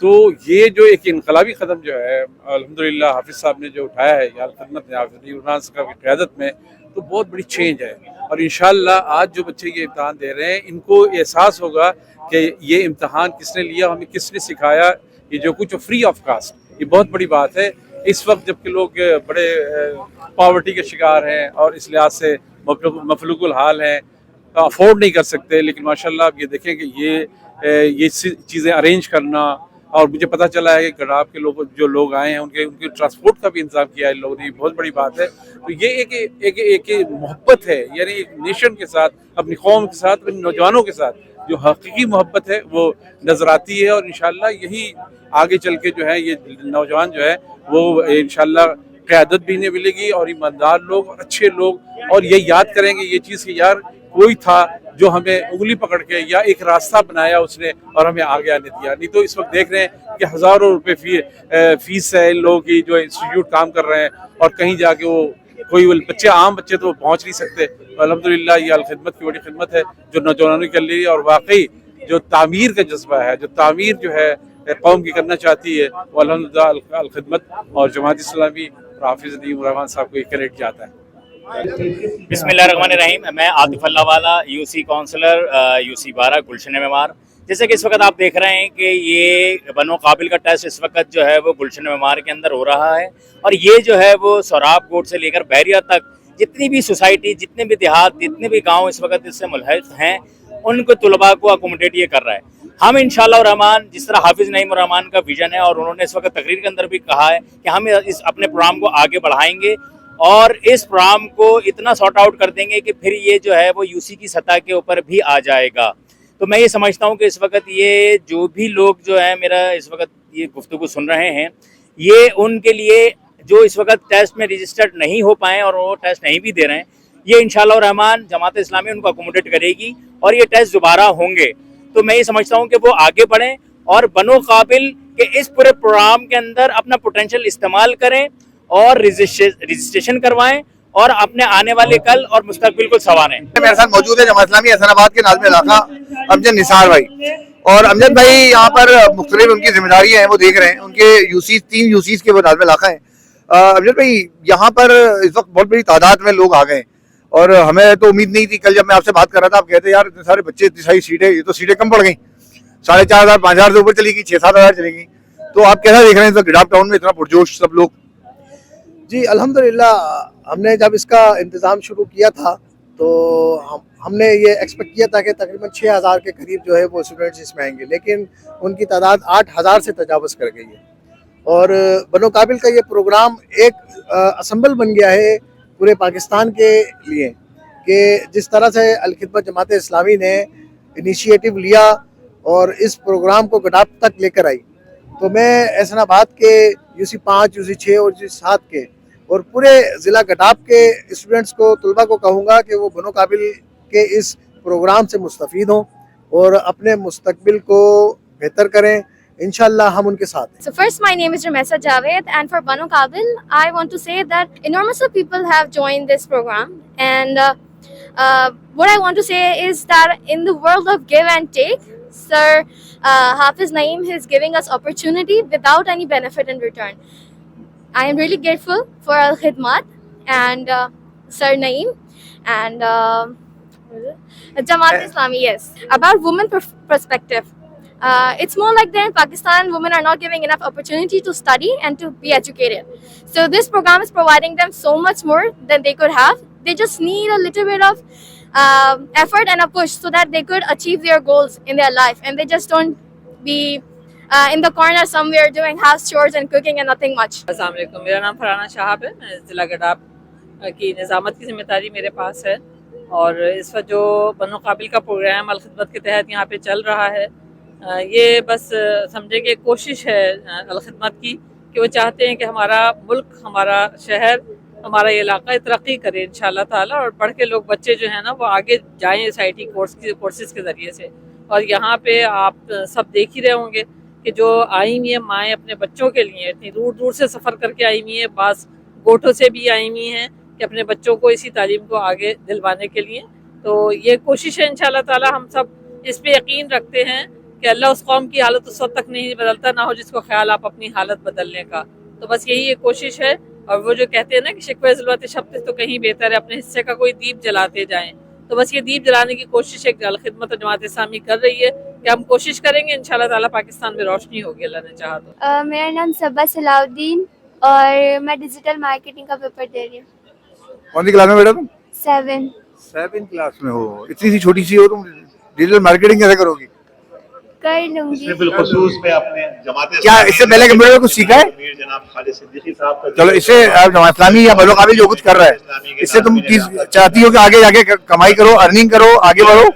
تو یہ جو ایک انقلابی قدم جو ہے الحمدللہ حافظ صاحب نے جو اٹھایا ہے یا خدمت نے حافظ عمران صاحب کی قیادت میں, تو بہت بڑی چینج ہے. اور انشاءاللہ آج جو بچے یہ امتحان دے رہے ہیں ان کو احساس ہوگا کہ یہ امتحان کس نے لیا, ہمیں کس نے سکھایا, یہ جو کچھ فری آف کاسٹ, یہ بہت بڑی بات ہے اس وقت جب کہ لوگ بڑے پاورٹی کے شکار ہیں اور اس لحاظ سے مفلوق الحال ہیں, افورڈ نہیں کر سکتے. لیکن ماشاءاللہ آپ یہ دیکھیں کہ یہ چیزیں ارینج کرنا, اور مجھے پتہ چلا ہے کہ گڈاپ کے لوگ جو لوگ آئے ہیں ان کے ٹرانسپورٹ کا بھی انتظام کیا ہے لوگوں نے, یہ بہت بڑی بات ہے. تو یہ ایک محبت ہے, یعنی ایک نیشن کے ساتھ, اپنی قوم کے ساتھ, اپنے نوجوانوں کے ساتھ جو حقیقی محبت ہے وہ نظر آتی ہے. اور انشاءاللہ یہی آگے چل کے جو ہے یہ نوجوان جو ہے وہ انشاءاللہ قیادت بھی نہیں ملے گی, اور ایماندار لوگ اور اچھے لوگ, اور یہ یاد کریں گے یہ چیز کہ یار کوئی تھا جو ہمیں انگلی پکڑ کے یا ایک راستہ بنایا اس نے اور ہمیں آگے آنے دیا. نہیں تو اس وقت دیکھ رہے ہیں کہ ہزاروں روپے فیس ہے ان لوگوں کی جو انسٹیٹیوٹ کام کر رہے ہیں, اور کہیں جا کے وہ کوئی بچے, عام بچے تو پہنچ نہیں سکتے. الحمدللہ یہ الخدمت کی بڑی خدمت ہے جو نوجوانوں کے لیے, اور واقعی جو تعمیر کا جذبہ ہے, جو تعمیر جو ہے قوم کی کرنا چاہتی ہے, وہ الحمدللہ الخدمت اور جماعت اسلامی اور حافظ نعیم الرحمان صاحب کو یہ کریڈٹ جاتا ہے. बिस्मिल्लाहिर्रहमानिर्रहीम. मैं आतिफ अल्लाह वाला यूसी काउंसलर यूसी 12 गुलशन मेमार. जैसे कि इस वक्त आप देख रहे हैं कि ये बनो काबिल का टेस्ट इस वक्त जो है वो गुलशन मेमार के अंदर हो रहा है, और ये जो है वो सौराब कोट से लेकर बहरिया तक जितनी भी सोसाइटी, जितने भी देहात, जितने भी गाँव इस वक्त इससे मुल्हक हैं, उनको तलबा को अकोमोडेट ये कर रहा है. हम इंशाअल्लाह रहमान, जिस तरह हाफिज़ नईम रहमान का विजन है और उन्होंने इस वक्त तकरीर के अंदर भी कहा है कि हम इस अपने प्रोग्राम को आगे बढ़ाएंगे और इस प्रोग्राम को इतना सॉर्ट आउट कर देंगे कि फिर ये जो है वो यूसी की सतह के ऊपर भी आ जाएगा. तो मैं ये समझता हूँ कि इस वक्त ये जो भी लोग जो है मेरा इस वक्त ये गुफ्तगू सुन रहे हैं, ये उनके लिए जो इस वक्त टेस्ट में रजिस्टर्ड नहीं हो पाए और वो टेस्ट नहीं भी दे रहे हैं, ये इंशाअल्लाह रहमान जमात इस्लामी उनको अकोमोडेट करेगी और ये टेस्ट दोबारा होंगे. तो मैं ये समझता हूँ कि वो आगे बढ़ें और बनो काबिल के इस पूरे प्रोग्राम के अंदर अपना पोटेंशियल इस्तेमाल करें और रजिस्ट्रेशन करवाएं और अपने आने वाले कल और मुस्तकबिल को संवारें. मेरे साथ मौजूद है जमात इस्लामी हसनाबाद के नाज़िम इलाका अमजद निसार भाई. और अमजद भाई यहाँ पर मुख्तलिफ उनकी जिम्मेदारी है, वो देख रहे हैं. उनके यूसीज 3 यूसीज के वो नाज़िम इलाका है. अमजद भाई, यहाँ पर इस वक्त बहुत बड़ी तादाद में लोग आ गए और हमें तो उम्मीद नहीं थी. कल जब मैं आपसे बात कर रहा था, आप कहते यार इतने सारे बच्चे, इतनी सारी सीटें, ये तो सीटें कम पड़ गई, 4,500 5,000 से ऊपर चली गई, 6-7 हज़ार चली गई. तो आप कैसा देख रहे हैं गिडाप टाउन में इतना पुरजोश सब लोग? जी अल्हम्दुलिल्लाह, हमने जब इसका इंतज़ाम शुरू किया था तो हमने ये एक्सपेक्ट किया था कि तकरीबन 6,000 के करीब जो है वो स्टूडेंट्स इसमें आएंगे, लेकिन उनकी तादाद 8,000 से तजावज़ कर गई है. और बनो काबिल का ये प्रोग्राम एक असम्बल बन गया है पूरे पाकिस्तान के लिए कि जिस तरह से अल खिदमत जमात इस्लामी ने इनिशिएटिव लिया और इस प्रोग्राम को गडाप तक लेकर आई, तो मैं एहसनाबाद के यूसी 5, यूसी 6 और यूसी 7 के और पूरे ज़िला गडाप के स्टूडेंट्स को, तलबा को कहूँगा कि वो बनो काबिल के इस प्रोग्राम से मुस्तफ़ीद हों और अपने मुस्तकबिल को बेहतर करें. Inshallah, हम उनके साथ हैं. So first, my name is Ramesa Javed, and for Bano Kabil, I want to say that enormous of people have joined this program, and what I want to say is that in the world of give and take, Sir Hafiz Naeem is giving us opportunity without any benefit in return. I am really grateful for Al Khidmat and Sir Naeem and Jamaat Islami. Yes, about women perspective. It's more like that in Pakistan, women are not giving enough opportunity to study and to be educated. So this program is providing them so much more than they could have. They just need a little bit of effort and a push so that they could achieve their goals in their life, and they just don't be in the corner somewhere doing house chores and cooking and nothing much. अस्सलाम वालेकुम, मेरा नाम फरहाना शाहब है. मैं ज़िला गडाप की निज़ामत की जिम्मेदारी मेरे पास है, और इस वक्त जो बनो काबिल का प्रोग्राम अल खिदमत के तहत यहाँ पे चल रहा है, ये बस समझे कि कोशिश है अल खिदमत की कि वो चाहते हैं कि हमारा मुल्क, हमारा शहर, हमारा ये इलाका तरक्की करे इंशाअल्लाह ताला, और पढ़ के लोग, बच्चे जो हैं ना, वो आगे जाएं इस IT कोर्सेज़ के ज़रिए से. और यहाँ पे आप सब देख ही रहे होंगे कि जो आई हुई है माएँ अपने बच्चों के लिए इतनी दूर दूर से सफ़र करके आई हुई हैं, बास गोठों से भी आई हुई हैं कि अपने बच्चों को इसी तालीम को आगे दिलवाने के लिए. तो ये कोशिश है इंशाअल्लाह ताला. हम सब इस पे यकीन रखते हैं कि अल्लाह उस कौम की हालत उस वक्त तक नहीं बदलता ना हो जिसको ख्याल आप अपनी हालत बदलने का. तो बस यही एक कोशिश है. और वो जो कहते हैं ना कि शिकवे ज़ुल्मत शब्द तो कहीं बेहतर है अपने हिस्से का कोई दीप जलाते जाएं, तो बस ये दीप जलाने की कोशिश एक अल खिदमत जमात इस्लामी कर रही है कि हम कोशिश करेंगे इंशाअल्लाह ताला पाकिस्तान में रोशनी होगी अल्लाह ने चाहा तो. मेरा नाम सबा सलाउद्दीन और मैं डिजिटल मार्केटिंग का पेपर दे रही हूँ. कौन सी क्लास में बेटा तुम? 7 क्लास में हो. इतनी सी छोटी सी हो तुम, डिजिटल मार्केटिंग कैसे करोगी? कर लूंगी. क्या इससे पहले कंप्यूटर में कुछ सीखा है? चलो, इससे जमात इस्लामी या बनो काबिल जो कुछ कर रहा है, इससे तुम चाहती हो कि आगे जाके कमाई करो, अर्निंग करो, आगे बढ़ो?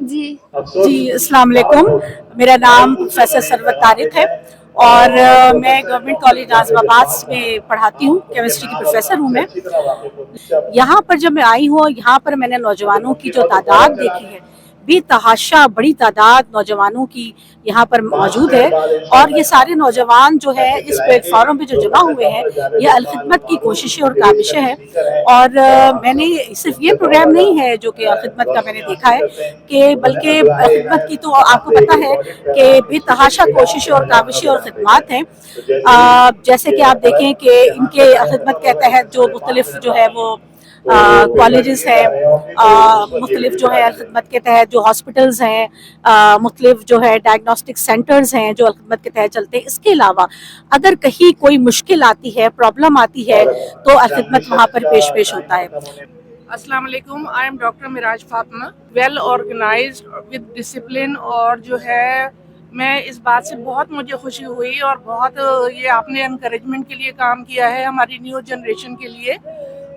जी अस्सलाम वालेकुम, मेरा नाम प्रोफेसर सरवत तारिक है और मैं गवर्नमेंट कॉलेज नाज़िमाबाद में पढ़ाती हूँ. केमिस्ट्री की प्रोफेसर हूँ मैं. यहाँ पर जब मैं आई हूँ, यहाँ पर मैंने नौजवानों की जो तादाद देखी है बेतहाशा बड़ी तादाद नौजवानों की यहाँ पर मौजूद है, और ये सारे नौजवान जो है इस प्लेटफॉर्म पे जो जमा हुए हैं, ये अलखिदमत की कोशिशें और काविशें हैं। और मैंने सिर्फ ये प्रोग्राम नहीं है जो कि अलखिदमत का मैंने देखा है, कि बल्कि अलखिदमत की तो आपको पता है कि बेतहाशा कोशिशें और काविशें और खिदमात हैं। जैसे कि आप देखें कि इनके अलखिदमत के तहत जो मुख्तलिफ जो है वो कॉलेजेस हैं, मुख्तलिफ जो है अलखिदमत के तहत जो हॉस्पिटल्स हैं, मुख्तलिफ जो है डायग्नोस्टिक सेंटर्स हैं जो अलखिदमत के तहत चलते हैं। इसके अलावा अगर कहीं कोई मुश्किल आती है, प्रॉब्लम आती है, तो अलखिदमत वहाँ पर पेश होता है। अस्सलाम वालेकुम, I am doctor Miraj Fatima, well organized with discipline. और जो है मैं इस बात से बहुत मुझे खुशी हुई और बहुत ये आपने एनकरेजमेंट के लिए काम किया है हमारी न्यू जनरेशन के लिए।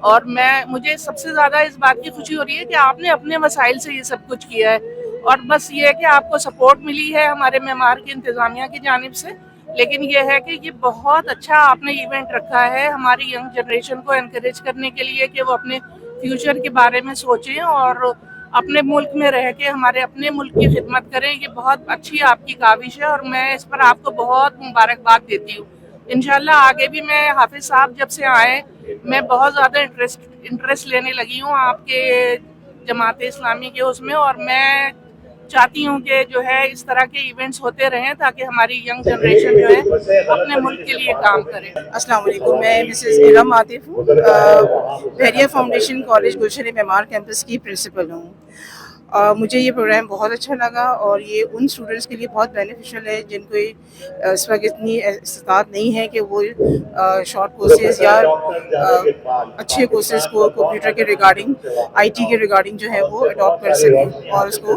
और मुझे सबसे ज़्यादा इस बात की खुशी हो रही है कि आपने अपने वसाइल से ये सब कुछ किया है, और बस ये है कि आपको सपोर्ट मिली है हमारे मेमार की इंतज़ामिया की जानिब से। लेकिन ये है कि ये बहुत अच्छा आपने इवेंट रखा है हमारी यंग जनरेशन को एनकरेज करने के लिए कि वो अपने फ्यूचर के बारे में सोचें और अपने मुल्क में रह के हमारे अपने मुल्क की खिदमत करें। ये बहुत अच्छी आपकी काविश है और मैं इस पर आपको बहुत मुबारकबाद देती हूँ। इंशाल्लाह आगे भी मैं हाफिज साहब जब से आए मैं बहुत ज़्यादा इंटरेस्ट लेने लगी हूँ आपके जमात इस्लामी के उसमें, और मैं चाहती हूँ कि जो है इस तरह के इवेंट्स होते रहें ताकि हमारी यंग जनरेशन जो है अपने मुल्क के लिए काम करे। अस्सलाम वालेकुम, मैं मिसेस इरम आतिफ हूँ, बहरिया फाउंडेशन कॉलेज गुलशन मेमार कैंपस की प्रिंसिपल हूँ। मुझे ये प्रोग्राम बहुत अच्छा लगा और ये उन स्टूडेंट्स के लिए बहुत बेनिफिशियल है जिनको इस वक्त इतनी इस्तात नहीं है कि वो शॉर्ट कोर्सेज या अच्छे कोर्सेज को कंप्यूटर के रिगार्डिंग, आईटी के रिगार्डिंग जो है वो अडॉप्ट कर सकें और उसको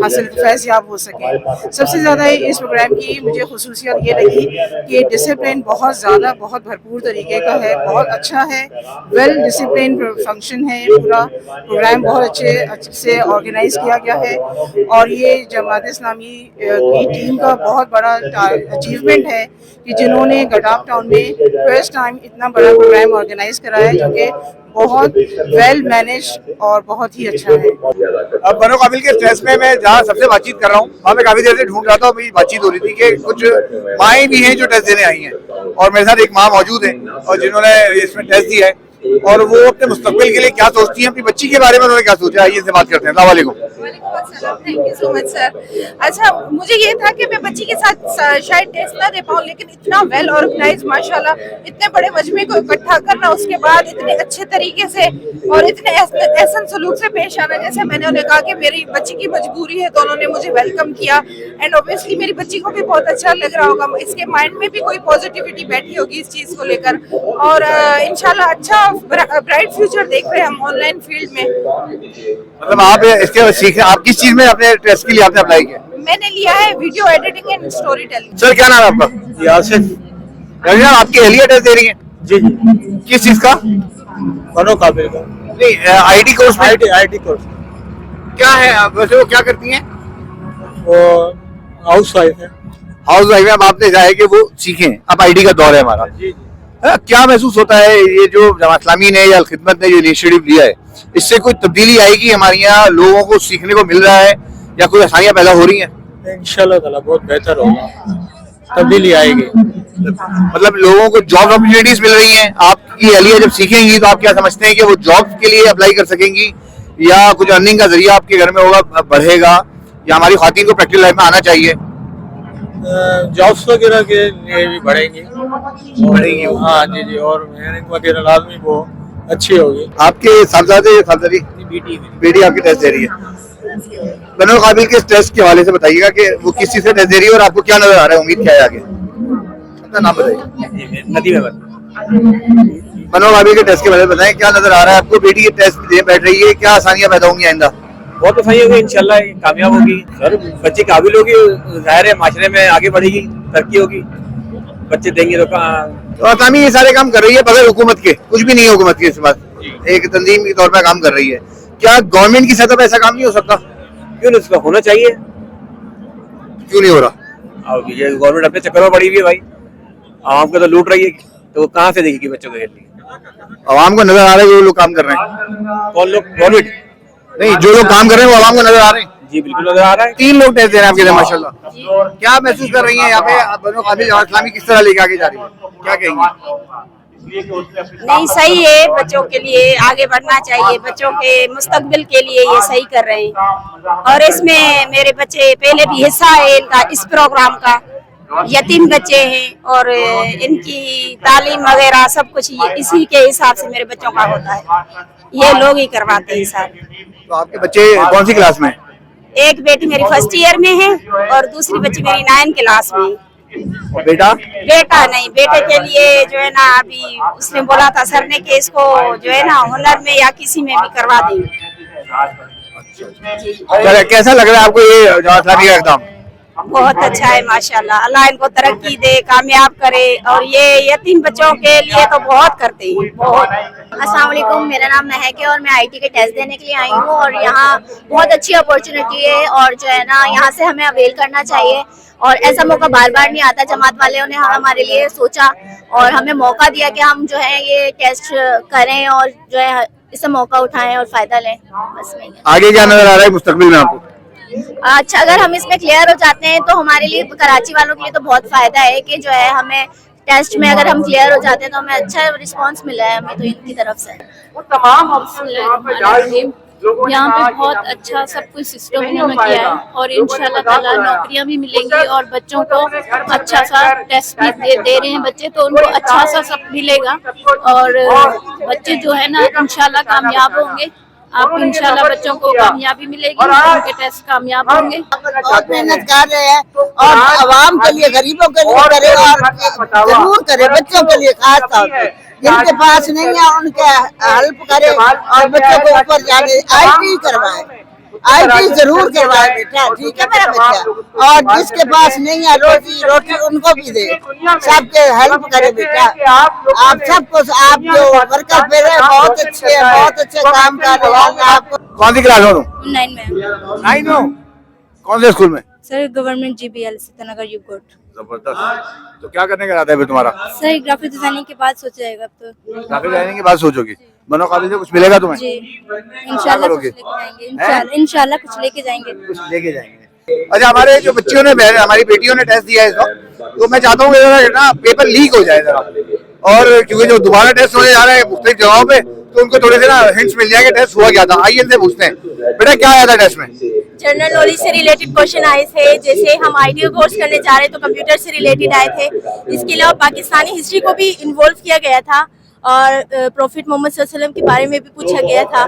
हासिल फैज़ याब हो सकें। सबसे ज़्यादा इस प्रोग्राम की मुझे खुसूसियत ये लगी कि डिसिप्लिन बहुत ज़्यादा बहुत भरपूर तरीके का है, बहुत अच्छा है, वेल डिसिप्लिन फंक्शन है। पूरा प्रोग्राम बहुत अच्छे से ऑर्गेनाइज किया गया है और ये जमात इस्लामी की टीम का बहुत बड़ा अचीवमेंट है कि जिन्होंने गडाफ टाउन में फर्स्ट टाइम इतना बड़ा प्रोग्राम ऑर्गेनाइज कराया है, जो कि बहुत वेल मैनेज और बहुत ही अच्छा है। अब बनो काबिल के स्ट्रेस में मैं जहाँ सबसे बातचीत कर रहा हूँ वहाँ मैं काफी देर से ढूंढ रहा था, मेरी बातचीत हो रही थी कि कुछ माएँ भी हैं जो टेस्ट देने आई हैं और मेरे साथ एक माँ मौजूद है और जिन्होंने इसमें टेस्ट दिया है और वो अपने मुस्तकबिल के लिए क्या सोचती हैं, अपनी बच्ची के बारे में उन्होंने क्या सोचा है, आइए से बात करते हैं। अस्सलाम वालेकुम। Thank you so much sir. अच्छा, मुझे ये था कि मैं बच्ची के साथ शायद टेस्ट ना दे पाऊँ, लेकिन इतना वेल ऑर्गेनाइज माशाल्लाह, इतने बड़े मजमे को इकट्ठा करना, उसके बाद इतने अच्छे तरीके से और इतने एहसन सलूक से पेश आना। जैसे मैंने उन्हें कहा कि मेरी बच्ची की मजबूरी है तो उन्होंने मुझे वेलकम किया एंड ऑब्वियसली मेरी बच्ची को भी बहुत अच्छा लग रहा होगा, इसके माइंड में भी कोई पॉजिटिविटी बैठी होगी इस चीज़ को लेकर और इंशाल्लाह अच्छा ब्राइट फ्यूचर देख रहे हैं हम ऑनलाइन फील्ड में। मतलब आप इसके सीखने, आप किस चीज में अपने टेस्ट के लिए आपने अप्लाई किया? मैंने लिया है video editing and story telling. Sir क्या नाम है आपका? यासिफ। आपकी एलिया टेस्ट दे रही हैं? जी जी। किस चीज का? बनो काबिल का। नहीं, आईटी कोर्स में? IT course. क्या है वैसे वो क्या करती हैं? वो हाउस वाइफ है। हाउस वाइफ है। अब आपने चाहे कि वो सीखें, अब आईटी का दौर है हमारा। जी। क्या महसूस होता है ये जो जमात इस्लामी ने या खिदमत ने जो इनिशिएटिव लिया है, इससे कोई तब्दीली आएगी हमारे यहाँ, लोगों को सीखने को मिल रहा है या कोई आसानियाँ पैदा हो रही हैं? इंशाल्लाह ताला बहुत बेहतर होगा, तब्दीली आएगी। मतलब लोगों को जॉब अपॉर्चुनिटीज मिल रही हैं। आपकी एलिया जब सीखेंगी तो आप क्या समझते हैं कि वो जॉब के लिए अप्लाई कर सकेंगी या कुछ अर्निंग का जरिया आपके घर में होगा, बढ़ेगा, या हमारी ख्वातीन को प्रैक्टिकल लाइफ में आना चाहिए? जॉब्स वगैरह के लिए भी बढ़ेंगी। हाँ जी जी, और मेहनत वगैरह लाजमी वो अच्छी होगी। आपके साहबजादे बेटी आपकी टेस्ट दे रही है, बनो काबिल के टेस्ट के हवाले से बताइएगा कि वो किस चीज से टेस्ट दे रही है और आपको क्या नजर आ रहा है, उम्मीद क्या है आगे? अपना नाम बताइए। नदीम अहमद। बनो काबिल के टेस्ट के बारे में बताएं, क्या नजर आ रहा है आपको? बेटी ये टेस्ट दे बैठ रही है, क्या आसानियां पैदा होंगी आइंदा? बहुत तो सही होगी, इंशाल्लाह कामयाब होगी सर। बच्ची काबिल होगी, जाहिर है माशरे में आगे बढ़ेगी, तरक्की होगी, बच्चे देंगे तो कहाँ। तो असामी ये सारे काम कर रही है बगैर हुकूमत के, कुछ भी नहीं है हुकूमत के इस बात, एक तंजीम के तौर पर काम कर रही है। क्या गवर्नमेंट की सतह पर ऐसा काम नहीं हो सकता? क्यों नहीं, होना चाहिए। क्यों नहीं हो रहा? ये गवर्नमेंट अपने चक्कर में पड़ी हुई है भाई, आवाम को तो लूट रही है, तो कहाँ से देखेगी बच्चों के लिए? आवाम को नजर आ रहा है जो लोग काम कर रहे हैं? कौन लोग? गवर्नमेंट नहीं, जो लोग काम कर रहे हैं वो आवाम को नजर आ रहे हैं। जी बिल्कुल नजर आ रहा है। 3 लोग टेस्ट दे रहे हैं आपके लिए माशाल्लाह। क्या महसूस कर रही हैं यहाँ पे बनो काबिल जमात इस्लामी किस तरह लेके आगे जा रही है, क्या कहेंगी? नहीं, सही है, बच्चों के लिए आगे बढ़ना चाहिए, बच्चों के मुस्तकबिल के लिए ये सही कर रहे हैं। और इसमें मेरे बच्चे पहले भी हिस्सा है इनका, इस प्रोग्राम का। यतीम बच्चे हैं और इनकी तालीम वगैरह सब कुछ इसी के हिसाब से मेरे बच्चों का होता है, ये लोग ही करवाते हैं सारे। तो आपके बच्चे कौन सी क्लास में हैं? एक बेटी मेरी फर्स्ट ईयर में है और दूसरी बच्ची मेरी 9 क्लास में है। और बेटा? बेटा नहीं, बेटे के लिए जो है ना अभी उसने बोला था सर ने कि इसको जो है ना हुनर में या किसी में भी करवा देंगे। कैसा लग रहा है आपको ये जमात इस्लामी का इक़दाम? बहुत अच्छा है माशाल्लाह, अल्लाह इनको तरक्की दे, कामयाब करे। और ये यतीम बच्चों के लिए तो बहुत करते हैं, बहुत। अस्सलाम वालेकुम, मेरा नाम महक है और मैं आईटी के टेस्ट देने के लिए आई हूँ और यहाँ बहुत अच्छी अपॉर्चुनिटी है और जो है ना यहाँ से हमें अवेल करना चाहिए और ऐसा मौका बार बार नहीं आता। जमात वालों ने हमारे लिए सोचा और हमें मौका दिया कि हम जो है ये टेस्ट करें और जो है इससे मौका उठाएं और फायदा लें, बस नहीं है। आगे क्या नजर आ रहा है मुस्तकबिल में आपको? अच्छा, अगर हम इसमें क्लियर हो जाते हैं तो हमारे लिए, कराची वालों के लिए तो बहुत फायदा है कि जो है हमें टेस्ट में अगर हम क्लियर हो जाते हैं तो हमें अच्छा रिस्पांस मिला है हमें तो इनकी तरफ से। यहाँ पे बहुत अच्छा सब कुछ सिस्टम इन्होंने किया है और इंशाल्लाह ताला नौकरियाँ भी मिलेंगी और बच्चों को अच्छा सा टेस्ट भी दे रहे हैं बच्चे, तो उनको अच्छा सा सब मिलेगा और बच्चे जो है ना इंशाल्लाह कामयाब होंगे। आप इंशाल्लाह बच्चों को कामयाबी मिलेगी, उनके टेस्ट कामयाब होंगे। बहुत मेहनत कर रहे हैं और आवाम के लिए, गरीबों के लिए करे और जरूर करे, बच्चों के लिए खास तौर पर जिनके पास नहीं है उनके हेल्प करे और बच्चों को ऊपर जाके आईटी करवाए, आईटी जरूर करवाए बेटा, ठीक है मेरा बच्चा। और जिसके पास नहीं है रोटी उनको भी दे, सबके हेल्प करे बेटा। आप सबको, आप जो वर्कर पे रहे बहुत अच्छे हैं, बहुत अच्छे काम कर रहे हैं। आपको कौन सी क्लास हो? 9 में। 9 हो? कौन से स्कूल में? सर गवर्नमेंट GBL सीतानगर यूकोट। जबरदस्त। तो क्या करने का इरादा है तुम्हारा? सर ग्राफिक डिजाइनिंग के बाद सोचा जाएगा। अब तो ग्राफिक डिजाइनिंग के बाद सोचोगी? बनो काबिल से कुछ मिलेगा तुम्हें? जी इंशाल्लाह कुछ लेके जाएंगे, इंशाल्लाह कुछ लेके जाएंगे, कुछ लेके जाएंगे। अच्छा, हमारे जो बच्चियों ने, हमारी बेटियों ने टेस्ट दिया है इस वक्त, तो मैं चाहता हूँ ना पेपर लीक हो जाए जरा, और क्योंकि जो दोबारा टेस्ट होने जा रहे हैं मुख्तलिफ जगहों पे तो उनको थोड़े से ना हिंट्स मिल जाएंगे टेस्ट हुआ क्या था। आइए इनसे पूछते हैं, बेटा क्या आया था टेस्ट में? जनरल नॉलेज से रिलेटेड क्वेश्चन आए थे, जैसे हम आईटी कोर्स करने जा रहे हैं तो कंप्यूटर से रिलेटेड आए थे। इसके अलावा पाकिस्तानी हिस्ट्री को भी इन्वॉल्व किया गया था और प्रॉफिट मोहम्मद सल्लल्लाहु अलैहि वसल्लम के बारे में भी पूछा गया था।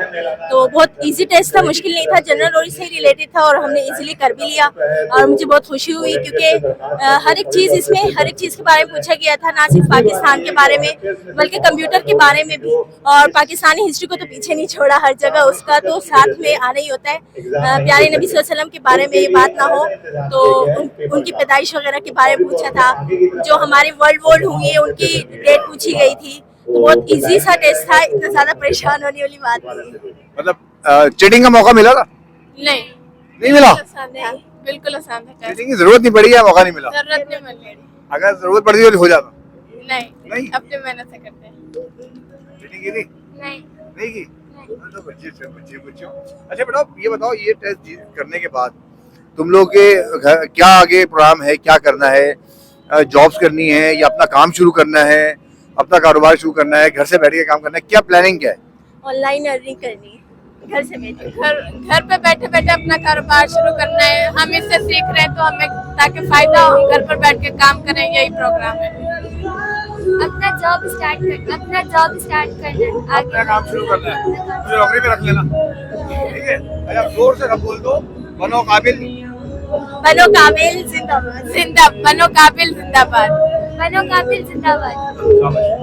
तो बहुत इजी टेस्ट था, मुश्किल नहीं था, जनरल नॉलेज से रिलेटेड था और हमने इजीली कर भी लिया और मुझे बहुत खुशी हुई क्योंकि हर एक चीज़ इसमें, हर एक चीज़ के बारे में पूछा गया था, ना सिर्फ पाकिस्तान के बारे में बल्कि कंप्यूटर के बारे में भी। और पाकिस्तानी हिस्ट्री को तो पीछे नहीं छोड़ा, हर जगह उसका तो साथ में आना ही होता है। प्यारे नबी सल्लल्लाहु अलैहि वसल्लम के बारे में ये बात ना हो तो उनकी पैदाइश वगैरह के बारे में पूछा था, जो हमारे वर्ल्ड वॉर हुई है उनकी डेट पूछी गई थी। तो बहुत इजी सा टेस्ट था, इतना ज्यादा परेशान होने वाली बात नहीं। मतलब चीटिंग का मौका मिला था? नहीं मिला? बिल्कुल आसान था। चीटिंग की जरूरत नहीं पड़ी है, मौका नहीं मिला? जरूरत नहीं मिली। अगर जरूरत पड़ती तो हो जाता? नहीं, अपने मेहनत से करते हैं। चीटिंग की थी? नहीं की? तो बच्चे। अच्छा बेटा ये बताओ, ये टेस्ट करने के बाद तुम लोग के क्या आगे प्रोग्राम है, क्या करना है? जॉब्स करनी है या अपना काम शुरू करना है, अपना कारोबार शुरू करना है, घर से बैठ के काम करना है, क्या प्लानिंग क्या है? ऑनलाइन अर्निंग करनी है, घर से बैठे, घर पे बैठे बैठे अपना कारोबार शुरू करना है। हम इससे सीख रहे हैं तो हमें ताकि फायदा हो, हम घर पर बैठ के काम करें, यही प्रोग्राम है। अपना जॉब स्टार्ट करना, अपना काम शुरू करना है, मुझे नौकरी पे रख लेना, ठीक है? अच्छा जोर से बोल दो, बनो काबिल जिंदाबाद, बनो काबिल जिंदाबाद। जिंदाबाद।